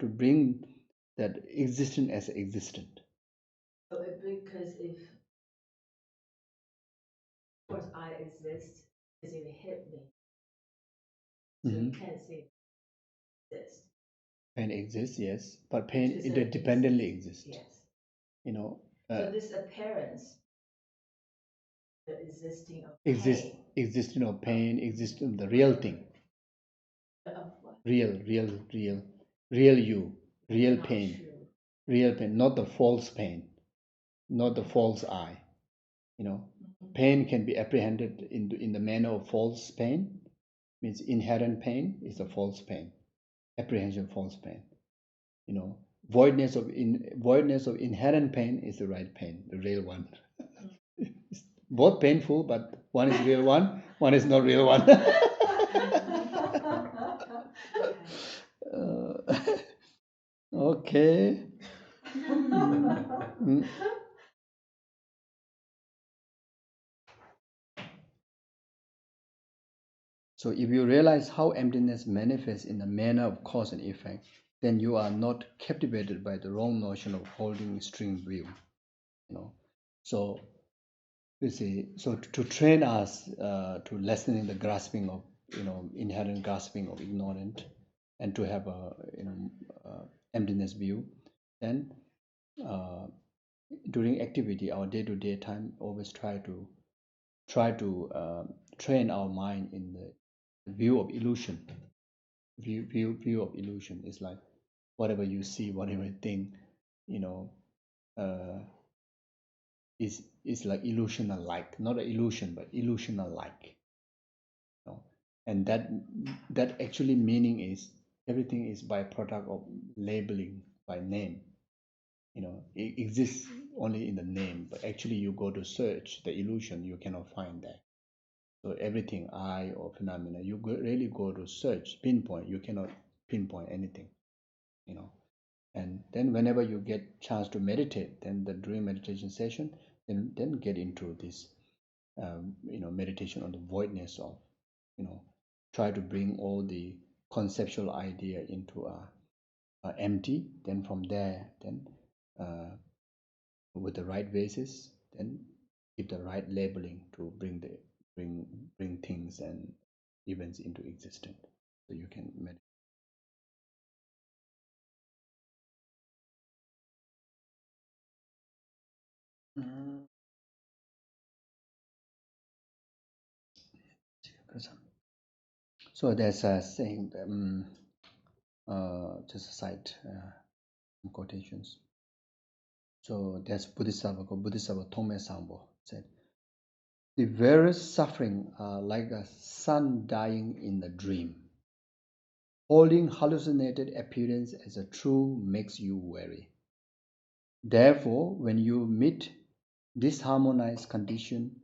bring that existent as existent. So because if of course I exist, because if it hit me, so you can't say exist. Pain exists, yes, but pain interdependently exists. Yes. So this appearance, the existing of existing of pain, existing of the real thing. Of what? Real you, real pain, not the false pain, not the false I. Pain can be apprehended in the manner of false pain, means inherent pain is a false pain, apprehension of false pain. Voidness of inherent pain is the right pain, the real one. It's both painful, but one is real one is not real one. Okay. So if you realize how emptiness manifests in the manner of cause and effect, then you are not captivated by the wrong notion of holding extreme view. So you see, so to train us to lessening the grasping of inherent grasping of ignorant, and to have a emptiness view, then during activity, our day-to-day time, always try to train our mind in the view of illusion. View of illusion is like whatever you see, whatever you think, is like illusional like, not an illusion, but illusional like. And that actually meaning is everything is byproduct of labeling by name. It exists only in the name, but actually you go to search the illusion, you cannot find that. So everything I or phenomena, you really go to search, pinpoint, you cannot pinpoint anything. And then whenever you get chance to meditate, then during meditation session, then get into this meditation on the voidness of, try to bring all the conceptual idea into a empty. Then from there, then with the right basis, then give the right labeling to bring things and events into existence, so you can meditate. So there's a saying, just a cite some quotations. So there's Bodhisattva called Bodhisattva Tome Sambo said, the various suffering are like a sun dying in a dream. Holding hallucinated appearance as a true makes you weary. Therefore, when you meet disharmonized condition,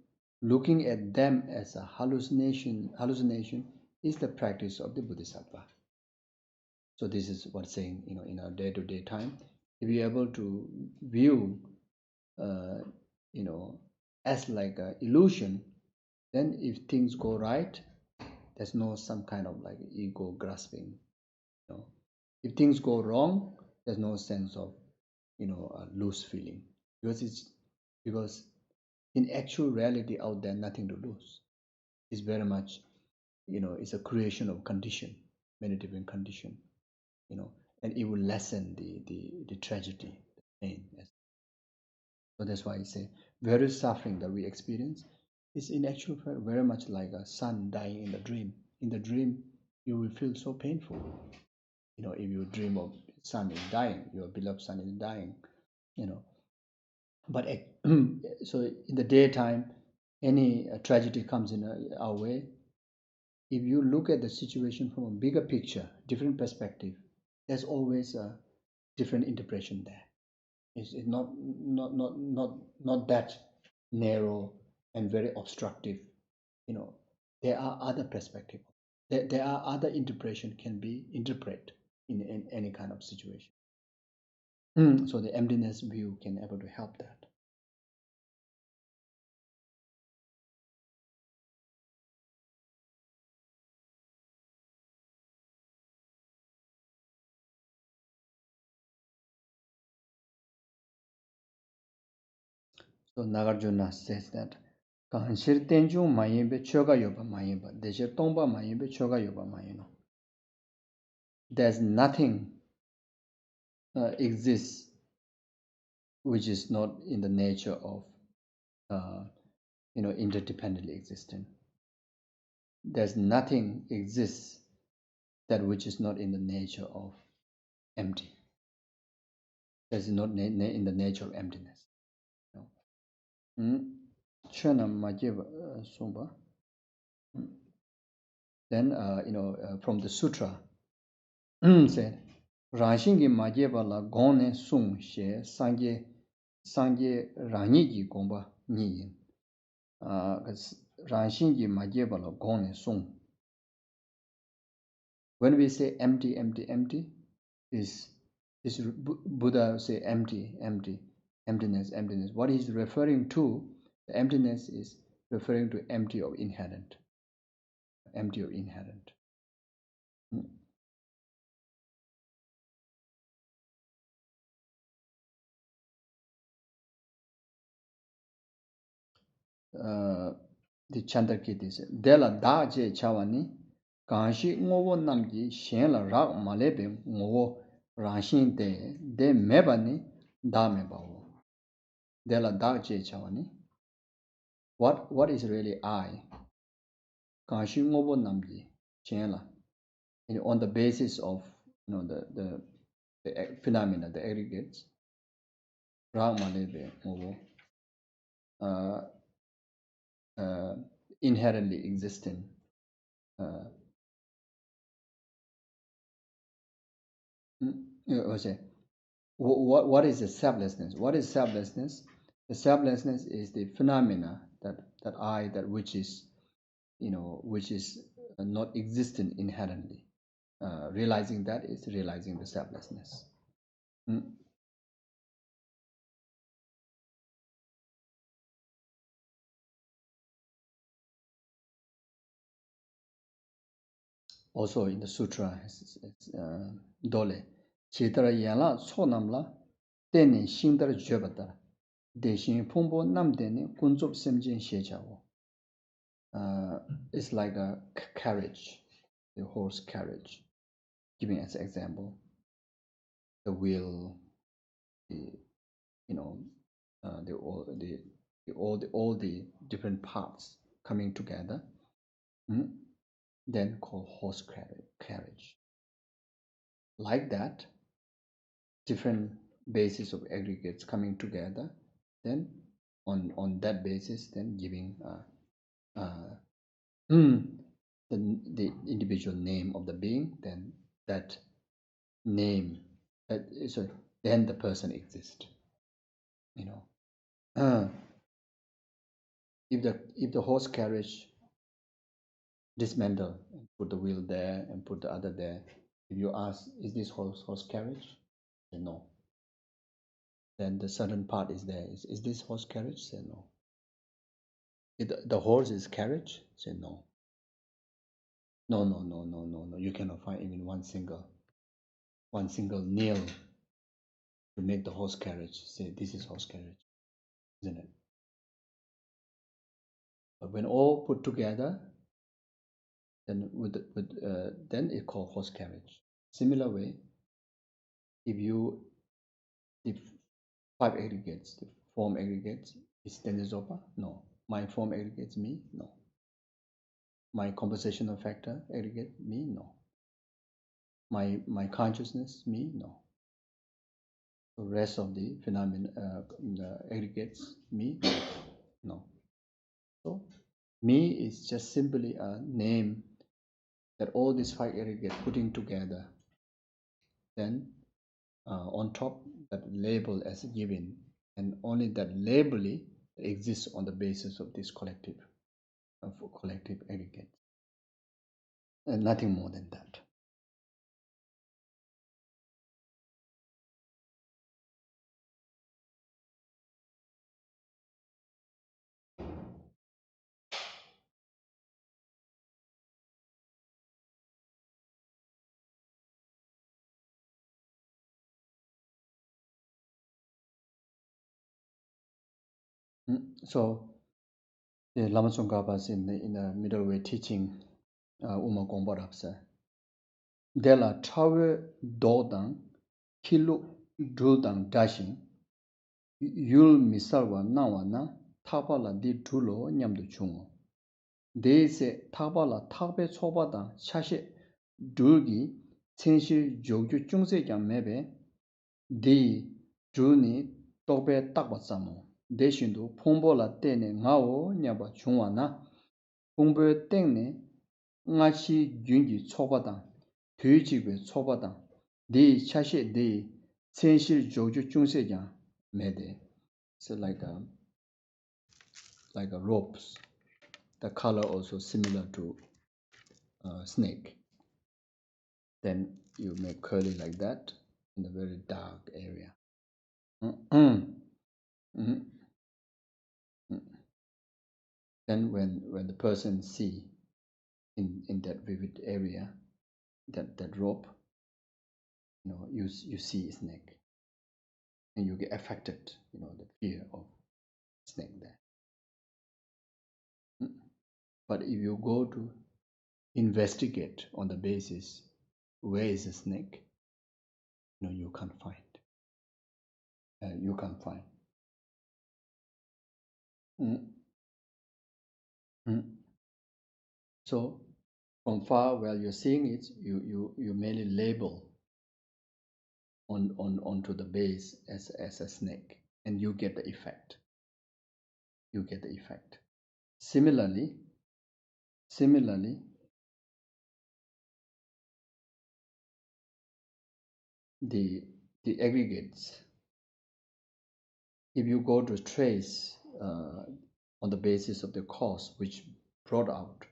looking at them as a hallucination is the practice of the Bodhisattva. So this is what saying, in our day-to-day time, if you're able to view, as like an illusion, then if things go right, there's no some kind of like ego grasping. If things go wrong, there's no sense of a loose feeling, because in actual reality out there, nothing to lose. It's very much, it's a creation of condition, many different condition, and it will lessen the tragedy, the pain. So that's why I say very suffering that we experience is in actual fact very much like a son dying in the dream. In the dream, you will feel so painful. If you dream of son is dying, your beloved son is dying, But so in the daytime, any tragedy comes in our way. If you look at the situation from a bigger picture, different perspective, there's always a different interpretation there. It's not that narrow and very obstructive. There are other perspectives. There are other interpretation can be interpreted in any kind of situation. So the emptiness view can able to help that. So Nagarjuna says that Kanshir Tenju Mayimbe Choga Yoba Mayimba, Deshe Tomba Mayimbe Choga Yoba Mayino. There's nothing exists which is not in the nature of interdependently existing. There's nothing exists that which is not in the nature of empty. There's not in the nature of emptiness. Chana Majeva Sumba. Then from the sutra said Ranshingi Majeva la Gone Sung She Sangye Ranyi Gi Gomba Niyin. Ranshingi Majeva la Gone Sung. When we say empty, empty, empty, is Buddha say empty, empty, emptiness, emptiness. What he's referring to, the emptiness is referring to empty of inherent. Empty of inherent. The Chandrakit is Dela Da Je Chawani Kanshi Ngovo Namji Shen La Rak Malebe Ngovo Ranshin De Mebani Da Mebawo. Dela Da Je Chawani. What is really I? Kanshi Ngovo Namji Shen La. On the basis of the phenomena, the aggregates, Rak Malebe Ngovo. Inherently existing. What is the selflessness? What is selflessness? The selflessness is the phenomena that I, that which is not existent inherently. Realizing that is realizing the selflessness. Also in the sutra, it's Dole. Chitara yala sonamla teni shingdara jobata. Deshin pumbo namdeni kunzup semjin shechawo. It's like a carriage, the horse carriage. Giving as an example, the wheel, all the different parts coming together, then called horse carriage. Like that, different basis of aggregates coming together, then on that basis, then giving the individual name of the being, then that name, then the person exists. If the horse carriage dismantle and put the wheel there and put the other there, if you ask, is this horse carriage? Say no. Then the certain part is there. Is this horse carriage? Say no. If the horse is carriage? Say no. No. You cannot find even one single nail to make the horse carriage. Say this is horse carriage, isn't it? But when all put together, then then it's called horse carriage. Similar way, if 5 aggregates, the form aggregates, is Tenzin Zopa? No. My form aggregates me? No. My compositional factor aggregate me? No. My consciousness me? No. The rest of the phenomena aggregates me? No. So me is just simply a name that all these 5 aggregates putting together. Then on top, that label as given, and only that labeling exists on the basis of this collective aggregate, and nothing more than that. So the Lama Tsongkhapa in the middle way teaching Uma Gompa said, there are Tawe Dodang Kilu Dudang Dashing Yul Misalwa Nawana Tapala Di Tulo Nyamdu Chungo. They say Tapala Tabe Sobada Shashi Dulgi Tenshi Jogju Chungse Jam Mebe Di Juni Tobe Takbasamo. Deshindu Pombola Tene Ngao Nyaba Chungwana Pombo Tene Ngachi Junji Chobadang Tujibe Chobadang Di Chashi Di Tenshi Jogju Chungse Jam Mede. So like a ropes. The color also similar to snake. Then you make curly like that in a very dark area. Then when the person see in that vivid area, that rope, you see a snake, and you get affected, the fear of snake there. But if you go to investigate on the basis where is the snake, you can't find. You can't find. So from far, while you're seeing it, you merely label onto the base as a snake, and you get the effect. You get the effect. Similarly, the aggregates. If you go to trace on the basis of the cause which brought out,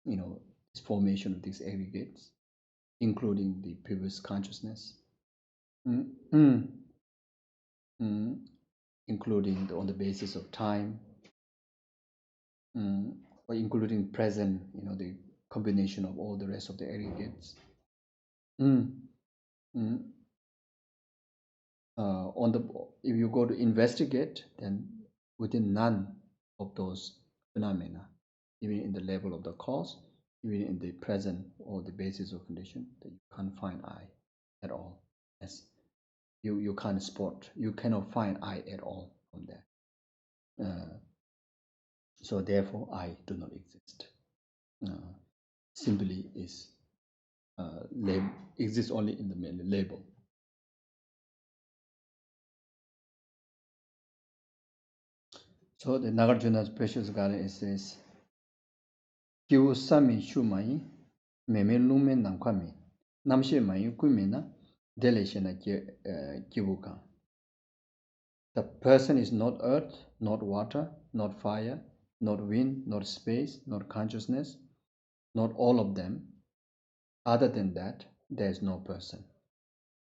this formation of these aggregates, including the previous consciousness, including on the basis of time, or including present, the combination of all the rest of the aggregates. If you go to investigate, then within none of those phenomena, even in the level of the cause, even in the present or the basis of condition, that you can't find I at all. Yes, you can't spot. You cannot find I at all from there. So therefore, I do not exist. Simply is exists only in the label. So the Nagarjuna's precious garden says, Kiwu sami shumai, meme lume namkwami, namshe mayu kumina, deleshena kiwuka. The person is not earth, not water, not fire, not wind, not space, not consciousness, not all of them. Other than that, there is no person.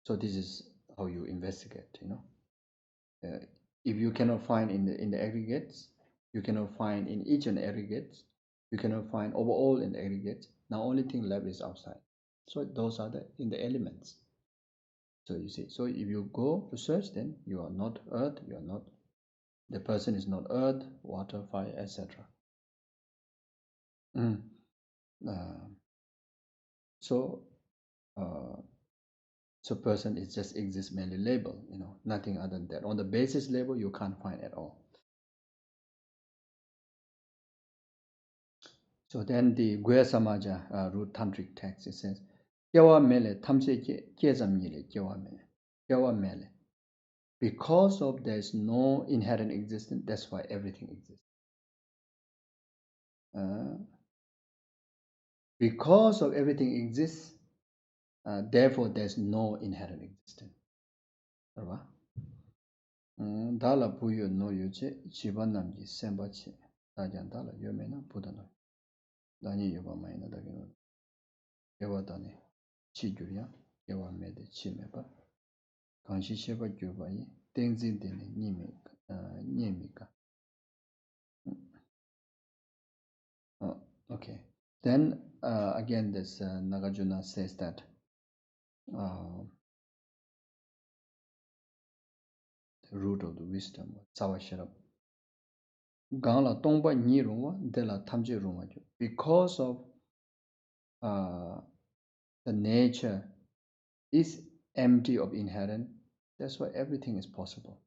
So this is how you investigate, if you cannot find in the aggregates, you cannot find in each and aggregates, you cannot find overall in the aggregates. Now only thing left is outside. So those are in the elements. So you see, so if you go to search, then you are not earth, you are not, the person is not earth, water, fire, etc. So so person is just exists merely label, nothing other than that. On the basis level, you can't find at all. So then the Guya Samaja root tantric text, it says, Kyawa mele tamse kyezam yile kyawa mele. Kyawa mele. Because of there is no inherent existence, that's why everything exists. Because of everything exists, therefore there's no inherent existence. Right? Dala puyo no yuche chibanamji sembachi. Dajan dala yomena Buddha no. Dani yoba maina dagino. Ewa dani chi gyurya, ewa mede chi meba. Kanshi sheba gyurbayi, tenzin dene nyemika. Okay. Then again, this Nagarjuna says that the root of the wisdom, Sawasharab. Gangla tongpa nyi rungwa, dela tamje rungwa. Because of the nature is empty of inherent, that's why everything is possible.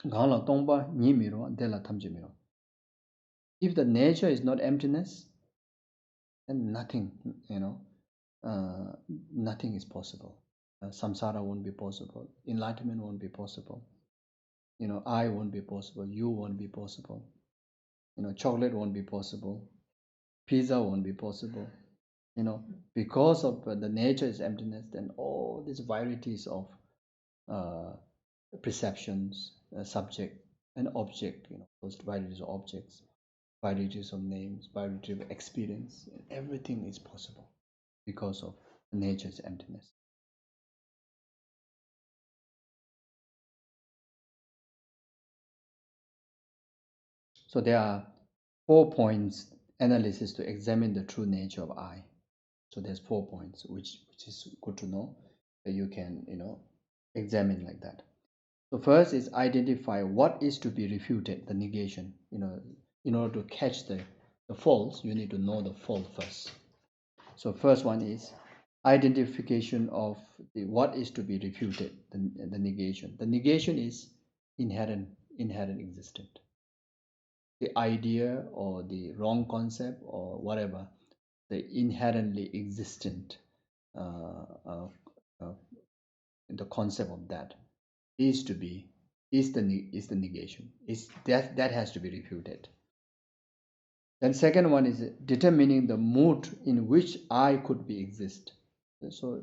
Gangla tongpa nyi mirwa, dela tamje mirwa. If the nature is not emptiness, then nothing, nothing is possible. Samsara won't be possible. Enlightenment won't be possible. I won't be possible. You won't be possible. Chocolate won't be possible. Pizza won't be possible. Because of the nature is emptiness, then all these varieties of perceptions, subject and object, those varieties of objects, varieties of names, varieties of experience, everything is possible because of nature's emptiness. So there are 4 points analysis to examine the true nature of I. So there's 4 points, which is good to know that you can, examine like that. So first is identify what is to be refuted, the negation. In order to catch the false, you need to know the false first. So first one is identification of what is to be refuted, the negation. The negation is inherent existent. The idea or the wrong concept or whatever, the inherently existent, the concept of that is the negation. That has to be refuted. Then second one is determining the mood in which I could be exist. So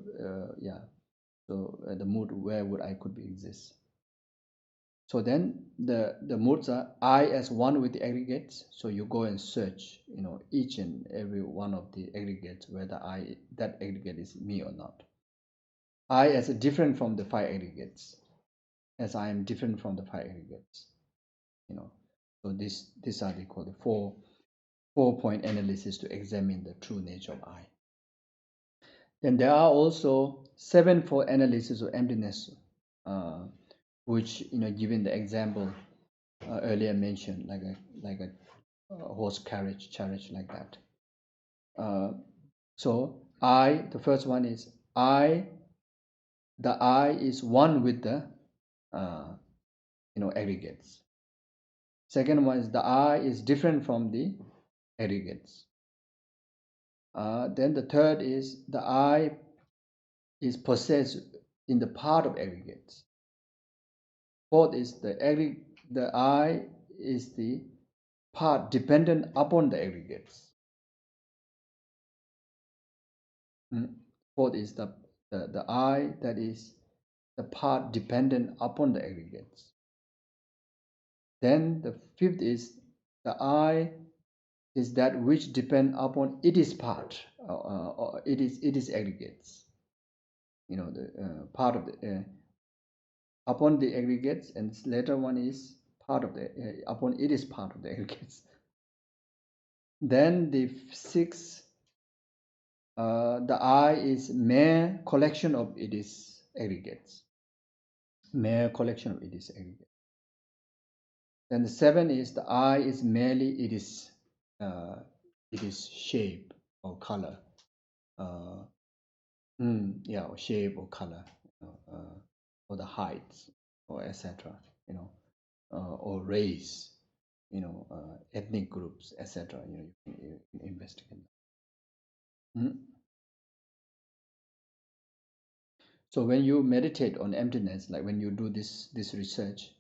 the mood where would I could be exist. So then the moods are I as one with the aggregates. So you go and search, each and every one of the aggregates, whether that aggregate is me or not. I as different from the 5 aggregates, as I am different from the 5 aggregates. So these are called the 4-point analysis to examine the true nature of I. Then there are also 7-fold analysis of emptiness, which given the example earlier mentioned, like a horse carriage like that. So the first one is the I is one with the aggregates. Second one is the I is different from the aggregates. Then the third is the I is possessed in the part of aggregates. Fourth is the I is the part dependent upon the aggregates. Fourth is the I that is the part dependent upon the aggregates. Then the fifth is the I is that which depend upon its part, or it is aggregates. The part of the upon the aggregates, and later one is part of the upon it is part of the aggregates. Then the sixth The I is mere collection of its aggregates. Mere collection of its aggregates. Then the 7 is the I is merely its shape or color. Or shape or color, or the height, or etc. Or race, ethnic groups, etc. You can investigate. So when you meditate on emptiness, like when you do this research,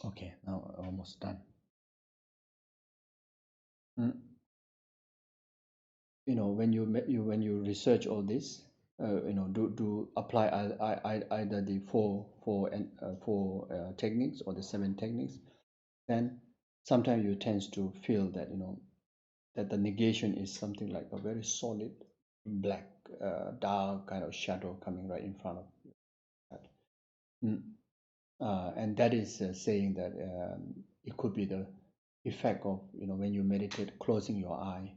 okay, now almost done. When you research all this, do apply either the four techniques or the 7 techniques, then sometimes you tend to feel that that the negation is something like a very solid black dark kind of shadow coming right in front of you. And that is saying that it could be the effect of when you meditate, closing your eye,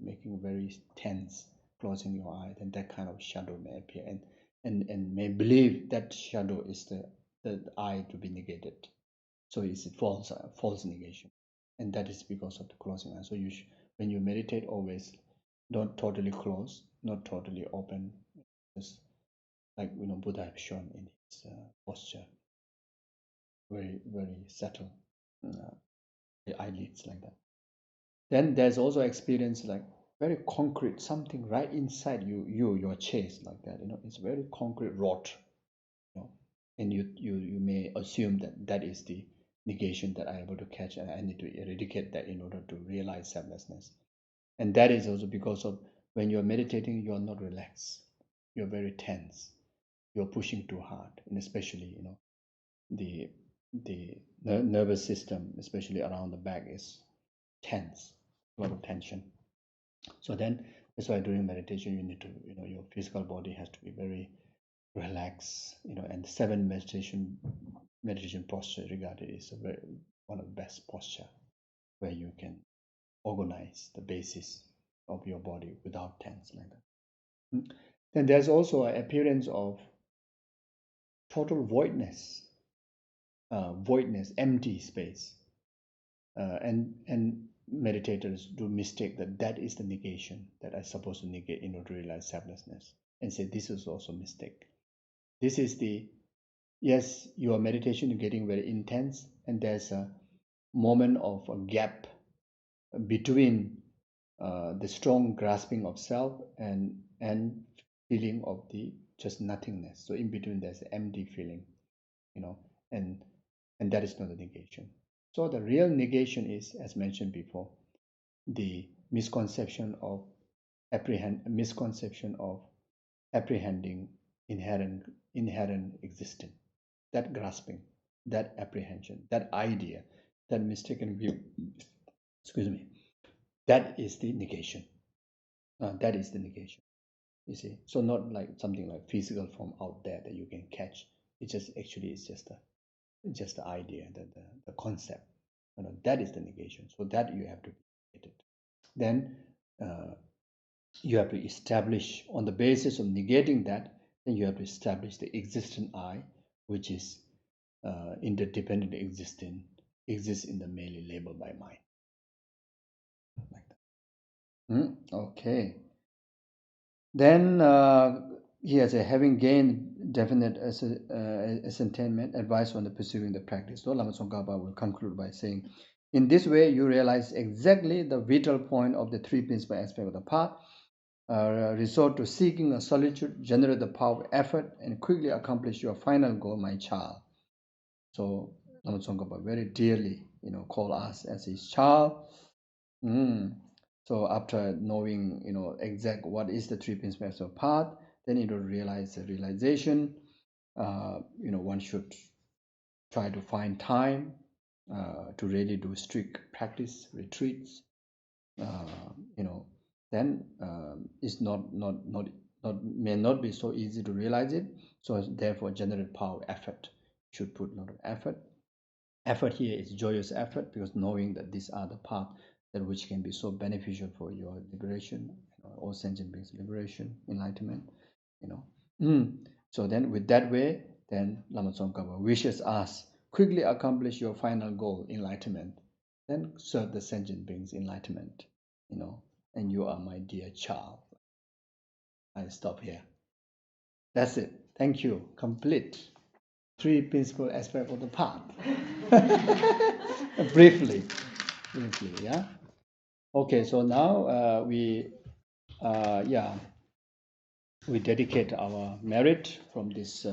making very tense, closing your eye, then that kind of shadow may appear, and may believe that shadow is the eye to be negated. So it's a false negation, and that is because of the closing eye. So when you meditate, always don't totally close, not totally open, just like Buddha have shown in his posture, very very subtle, the eyelids like that. Then there's also experience like very concrete, something right inside your chest like that. It's very concrete rot. And you may assume that is the negation that I'm able to catch, and I need to eradicate that in order to realize selflessness. And that is also because of when you're meditating, you're not relaxed. You're very tense. You're pushing too hard, and especially the nervous system, especially around the back, is tense, a lot of tension. So then that's why during meditation you need to your physical body has to be very relaxed, and 7 meditation posture regarded is one of the best posture where you can organize the basis of your body without tense like that. Then there's also an appearance of total voidness, empty space, and meditators do mistake that is the negation that I'm supposed to negate in order to realize selflessness, and say this is also mistake. This is yes, your meditation is getting very intense, and there's a moment of a gap between the strong grasping of self and feeling of the just nothingness. So in between there's an empty feeling, and that is not a negation. So the real negation is, as mentioned before, the misconception of apprehending inherent existence, that grasping, that apprehension, that idea, that mistaken view. Excuse me. That is the negation. That is the negation. You see, so not like something like physical form out there that you can catch. It's just the idea, the concept. That is the negation. So that you have to get it. Then you have to establish, on the basis of negating that, then you have to establish the existent I, which is interdependent exists in the merely labeled by mind. Like that. Okay. Then he has having gained definite ascertainment, advice on the pursuing the practice. So Lama Tsongkhapa will conclude by saying, in this way you realize exactly the vital point of the 3 principal aspects of the path. Resort to seeking a solitude, generate the power of effort, and quickly accomplish your final goal, my child. So Lama Tsongkhapa very dearly, call us as his child. So after knowing, exact what is the 3 principles of path, then you realize the realization. One should try to find time to really do strict practice retreats. Then it's may not be so easy to realize it. So therefore, generate power effort. Should put a lot of effort. Effort here is joyous effort, because knowing that these are the path that which can be so beneficial for your liberation, all sentient beings' liberation, enlightenment, So then with that way, then Lama Tsongkhapa wishes us, quickly accomplish your final goal, enlightenment, then serve the sentient beings' enlightenment, and you are my dear child. I stop here. That's it. Thank you. Complete. 3 principal aspects of the path. Briefly, yeah. Okay, so now we dedicate our merit from this,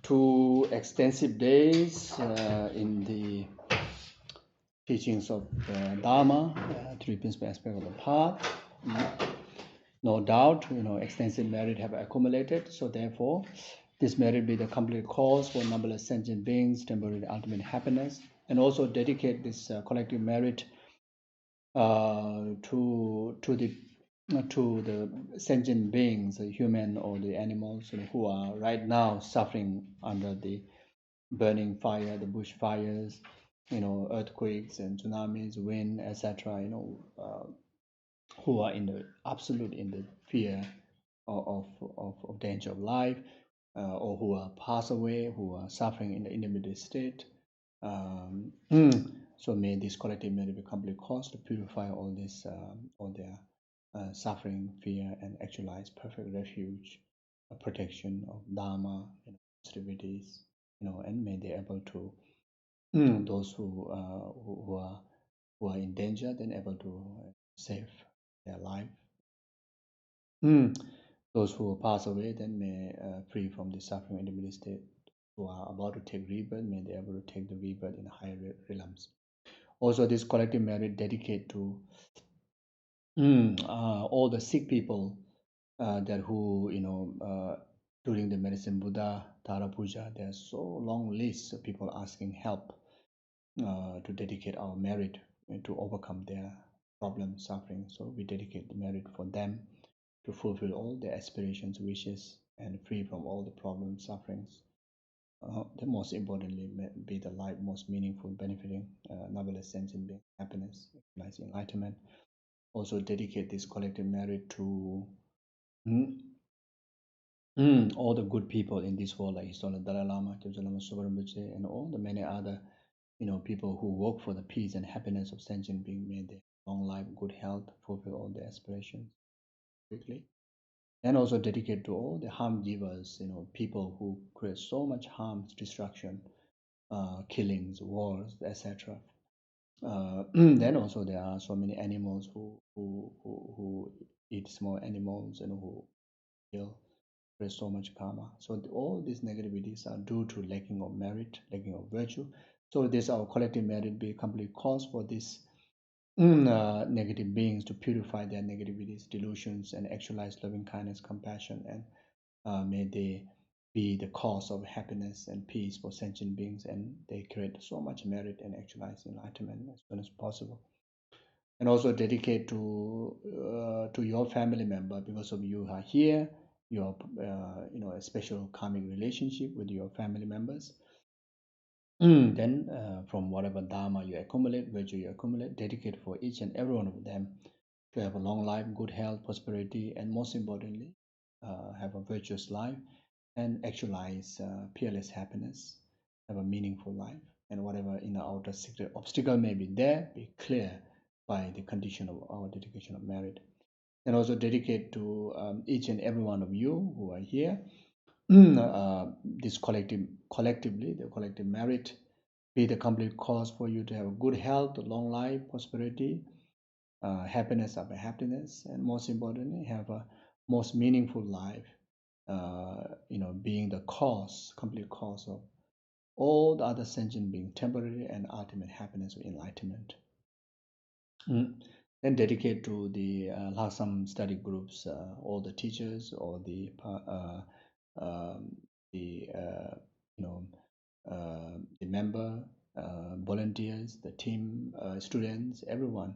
2 extensive days in the teachings of Dharma, 3 principal aspects of the path. No doubt, extensive merit have accumulated. So therefore, this merit be the complete cause for numberless sentient beings, temporary ultimate happiness, and also dedicate this collective merit to the sentient beings, the human or the animals, who are right now suffering under the burning fire, the bushfires, earthquakes and tsunamis, wind, etc. Who are in the fear of danger of life, or who are passed away, who are suffering in the intermediate state. So may this collective merit be complete cause to purify all this, all their suffering, fear, and actualize perfect refuge, protection of Dharma, activities, and may they able to those who are in danger, then able to save their life. Those who pass away, then may free from the suffering in the middle state. Who are about to take rebirth, may they able to take the rebirth in higher realms. Also, this collective merit dedicate to all the sick people that who during the medicine Buddha Tara Puja, there's so long list of people asking help to dedicate our merit to overcome their problem suffering. So we dedicate the merit for them to fulfill all their aspirations, wishes, and free from all the problems, sufferings. The most importantly be the life most meaningful, benefiting novelist sentient being, happiness, enlightenment. Also dedicate this collective merit to all the good people in this world, like His Holiness Dalai Lama, Lama Tsongkhapa, and all the many other people who work for the peace and happiness of sentient being. May they long life, good health, fulfill all their aspirations quickly. And also dedicate to all the harm givers, people who create so much harm, destruction, killings, wars, etc. Then also there are so many animals who eat small animals and who kill, create so much karma. So all these negativities are due to lacking of merit, lacking of virtue. So this our collective merit be a complete cause for this negative beings to purify their negativities, delusions, and actualize loving kindness, compassion, and may they be the cause of happiness and peace for sentient beings, and they create so much merit and actualize enlightenment as soon as possible. And also dedicate to your family member, because of you are here, your a special karmic relationship with your family members. Then from whatever dharma you accumulate, virtue you accumulate, dedicate for each and every one of them to have a long life, good health, prosperity, and most importantly, have a virtuous life and actualize peerless happiness, have a meaningful life, and whatever inner outer secret obstacle may be there, be clear by the condition of our dedication of merit. And also dedicate to each and every one of you who are here, this collectively, the collective merit be the complete cause for you to have a good health, long life, prosperity, happiness after happiness, and most importantly, have a most meaningful life. Being the cause, complete cause of all the other sentient being, temporary and ultimate happiness or enlightenment. Then dedicate to the Lhagsam study groups, all the teachers, all the the member, volunteers, the team, students, everyone,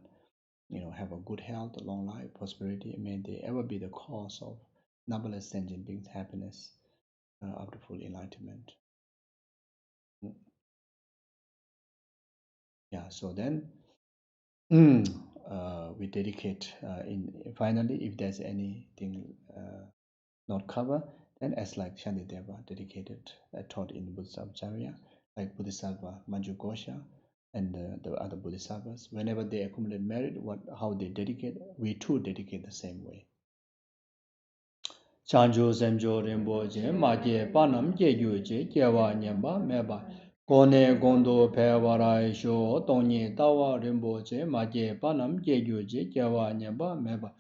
have a good health, a long life, prosperity. May they ever be the cause of numberless sentient beings' happiness after full enlightenment. Yeah, so then we dedicate finally, if there's anything not covered, then as like Shantideva dedicated, taught in Bodhisattvacharya, like Bodhisattva Manjughosha and the other Bodhisattvas, whenever they accumulate merit, how they dedicate, we too dedicate the same way. Chanjo semjo rinpoche, maje panam jejuche, jewa nyemba meba, kone gondo pewara isho, tonye tawa rinpoche, maje panam jejuche, jewa nyemba meba,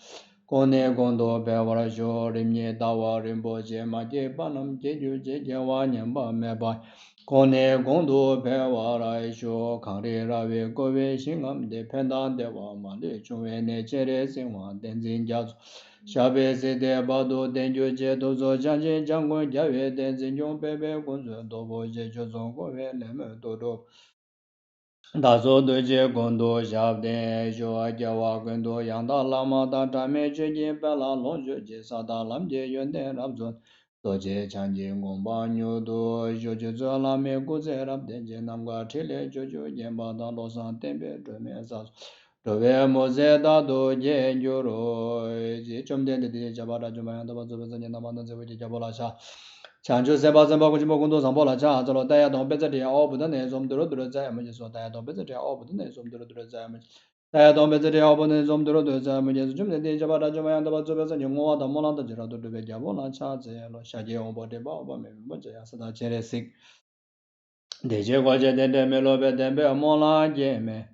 kone gondo pewara isho, rimye tawa rinpoche, maje panam jejuche, jewa nyemba meba, kone gondo pewara isho, kare rawe kowe shingam de penda dewa mali, chungwe ne chere singwa tenzin jazu, Shabe Sede Bado Denjo Je Dozo Janjin Jangon Jave Denzin Jong Bebe Gunzo Dobo Je Jozon Gowe Leme Dodo Dazo Doje Gondo Shabden Jo Ajawa Gondo Yanda Lama Da Dame Jin Bela Lonjo Je Sada Lam Je Yonde Rabzon Doje Chanjin Gomba Nyodo Jojo Zalame Guze Rabden Je Namga Tile Jojo Yemba Da Losan Tembe Dome Zaz Dove Mose da do je njuro ji chomden de jabara jumaya da bazo bezo nyana manda zewe de jabola cha chanjo seba seba kuji mo kundo sambola cha zalo daya don beze de au buda ne zom duro duro za ma je so daya don beze de au buda ne zom duro duro za ma daya don beze de au buda ne zom duro duro za ma je jumden de jabara jumaya da bazo bezo nymo da mola da jira do de jabola cha ze lo sha je on bo de ba ba me mo je ya sada chere sik de je kwa je de melo be de be mola je me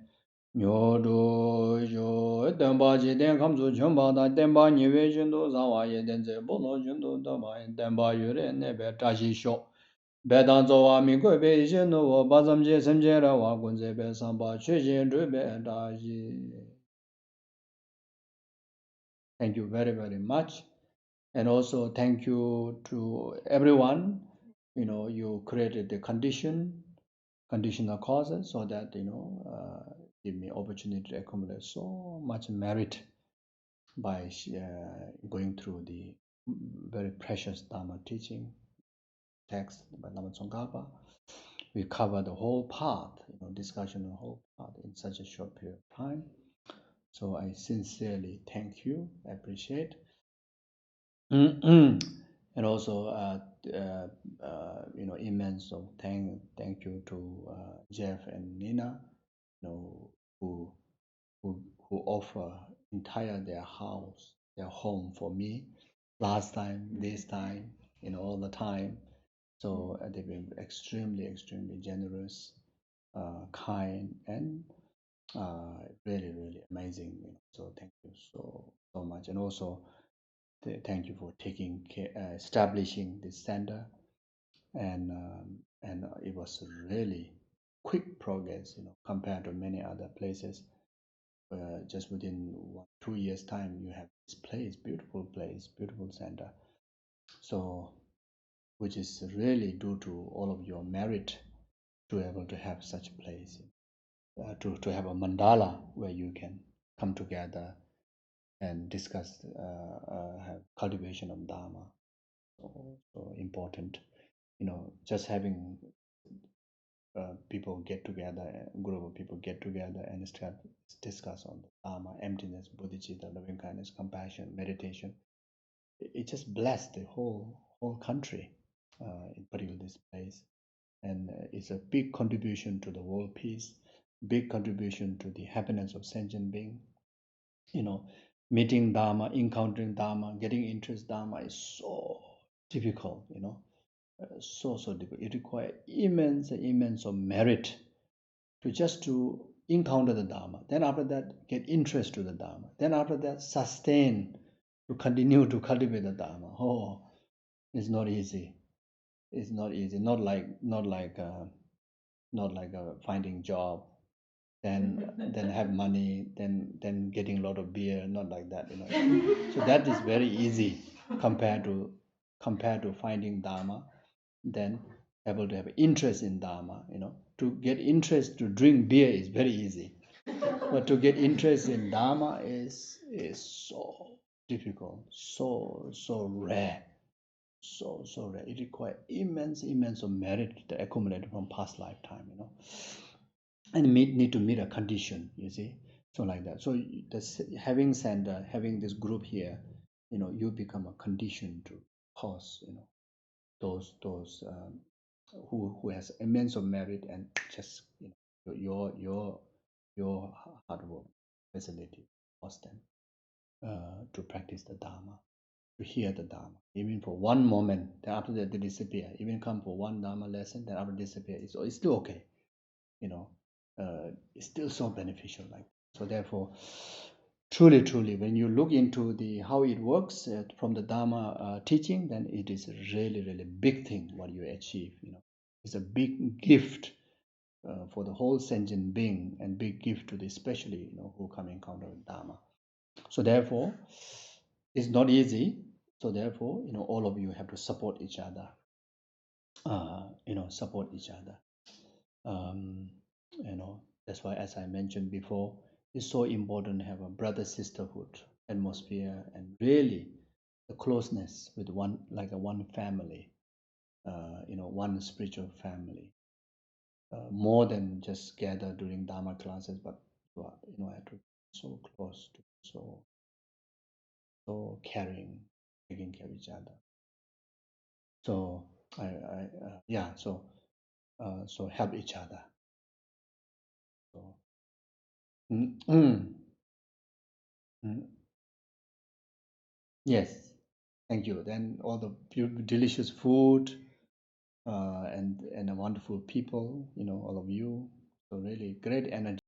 Nyodo yo denpa ji den kamzu chunpa da denpa niwe jundu zawa ye denze bolo jundu dama denpa yure nebe tashi sho. Bedan zowa mi kwe be ishe no wo bazam je semje ra wa kunze be samba chwe jin rube tashi. Thank you very, very much. And also thank you to everyone. You created the conditional causes so that, give me opportunity to accumulate so much merit by going through the very precious Dharma teaching text by Lama Tsongkhapa. We cover the whole path, discussion on the whole path in such a short period of time. So I sincerely thank you, appreciate. And also, immense thank you to Jeff and Nina, who offer entire their house, their home for me. Last time, this time, all the time. So they've been extremely, extremely generous, kind, and really, really amazing. So thank you so much, and also thank you for taking care, establishing this center, and it was really quick progress, compared to many other places. Just within 2 years' time, you have this place, beautiful center. So, which is really due to all of your merit to be able to have such a place, to have a mandala where you can come together and discuss, have cultivation of Dharma. So important, just having people get together, a group of people get together and start discuss on the Dharma, emptiness, Bodhicitta, loving kindness, compassion, meditation. It just blessed the whole country, in particular this place, and it's a big contribution to the world peace, big contribution to the happiness of sentient being. Meeting Dharma, encountering Dharma, getting interest Dharma is so difficult. So difficult. It requires immense of merit to encounter the Dharma. Then after that, get interest to the Dharma. Then after that, sustain to continue to cultivate the Dharma. Oh, it's not easy. It's not easy. Not like finding job, then have money, then getting a lot of beer. Not like that. So that is very easy compared to finding Dharma. Then able to have interest in Dharma. To get interest to drink beer is very easy, but to get interest in Dharma is so difficult, so rare, so rare. It requires immense of merit that accumulated from past lifetime. and need to meet a condition, you see. So like that. So having center, having this group here, you become a condition to cause, those who has immense of merit, and just your hard work facility cause them to practice the Dharma, to hear the Dharma, even for one moment. Then after that they disappear. Even come for one Dharma lesson, then after disappear. It's still okay, it's still so beneficial. Like so, therefore, truly, when you look into the how it works from the Dharma teaching, then it is a really big thing what you achieve. It's a big gift for the whole sentient being, and big gift to the especially who come encounter with Dharma. So therefore, it's not easy. So therefore, all of you have to support each other. Support each other. That's why, as I mentioned before, it's so important to have a brother sisterhood atmosphere, and really the closeness with one, like a one family, one spiritual family, more than just gather during Dharma classes, but have to be so close, to so caring, taking care of each other. So so help each other. So mm, mm, mm. Yes, thank you. Then all the delicious food, and the wonderful people, all of you. So really great energy.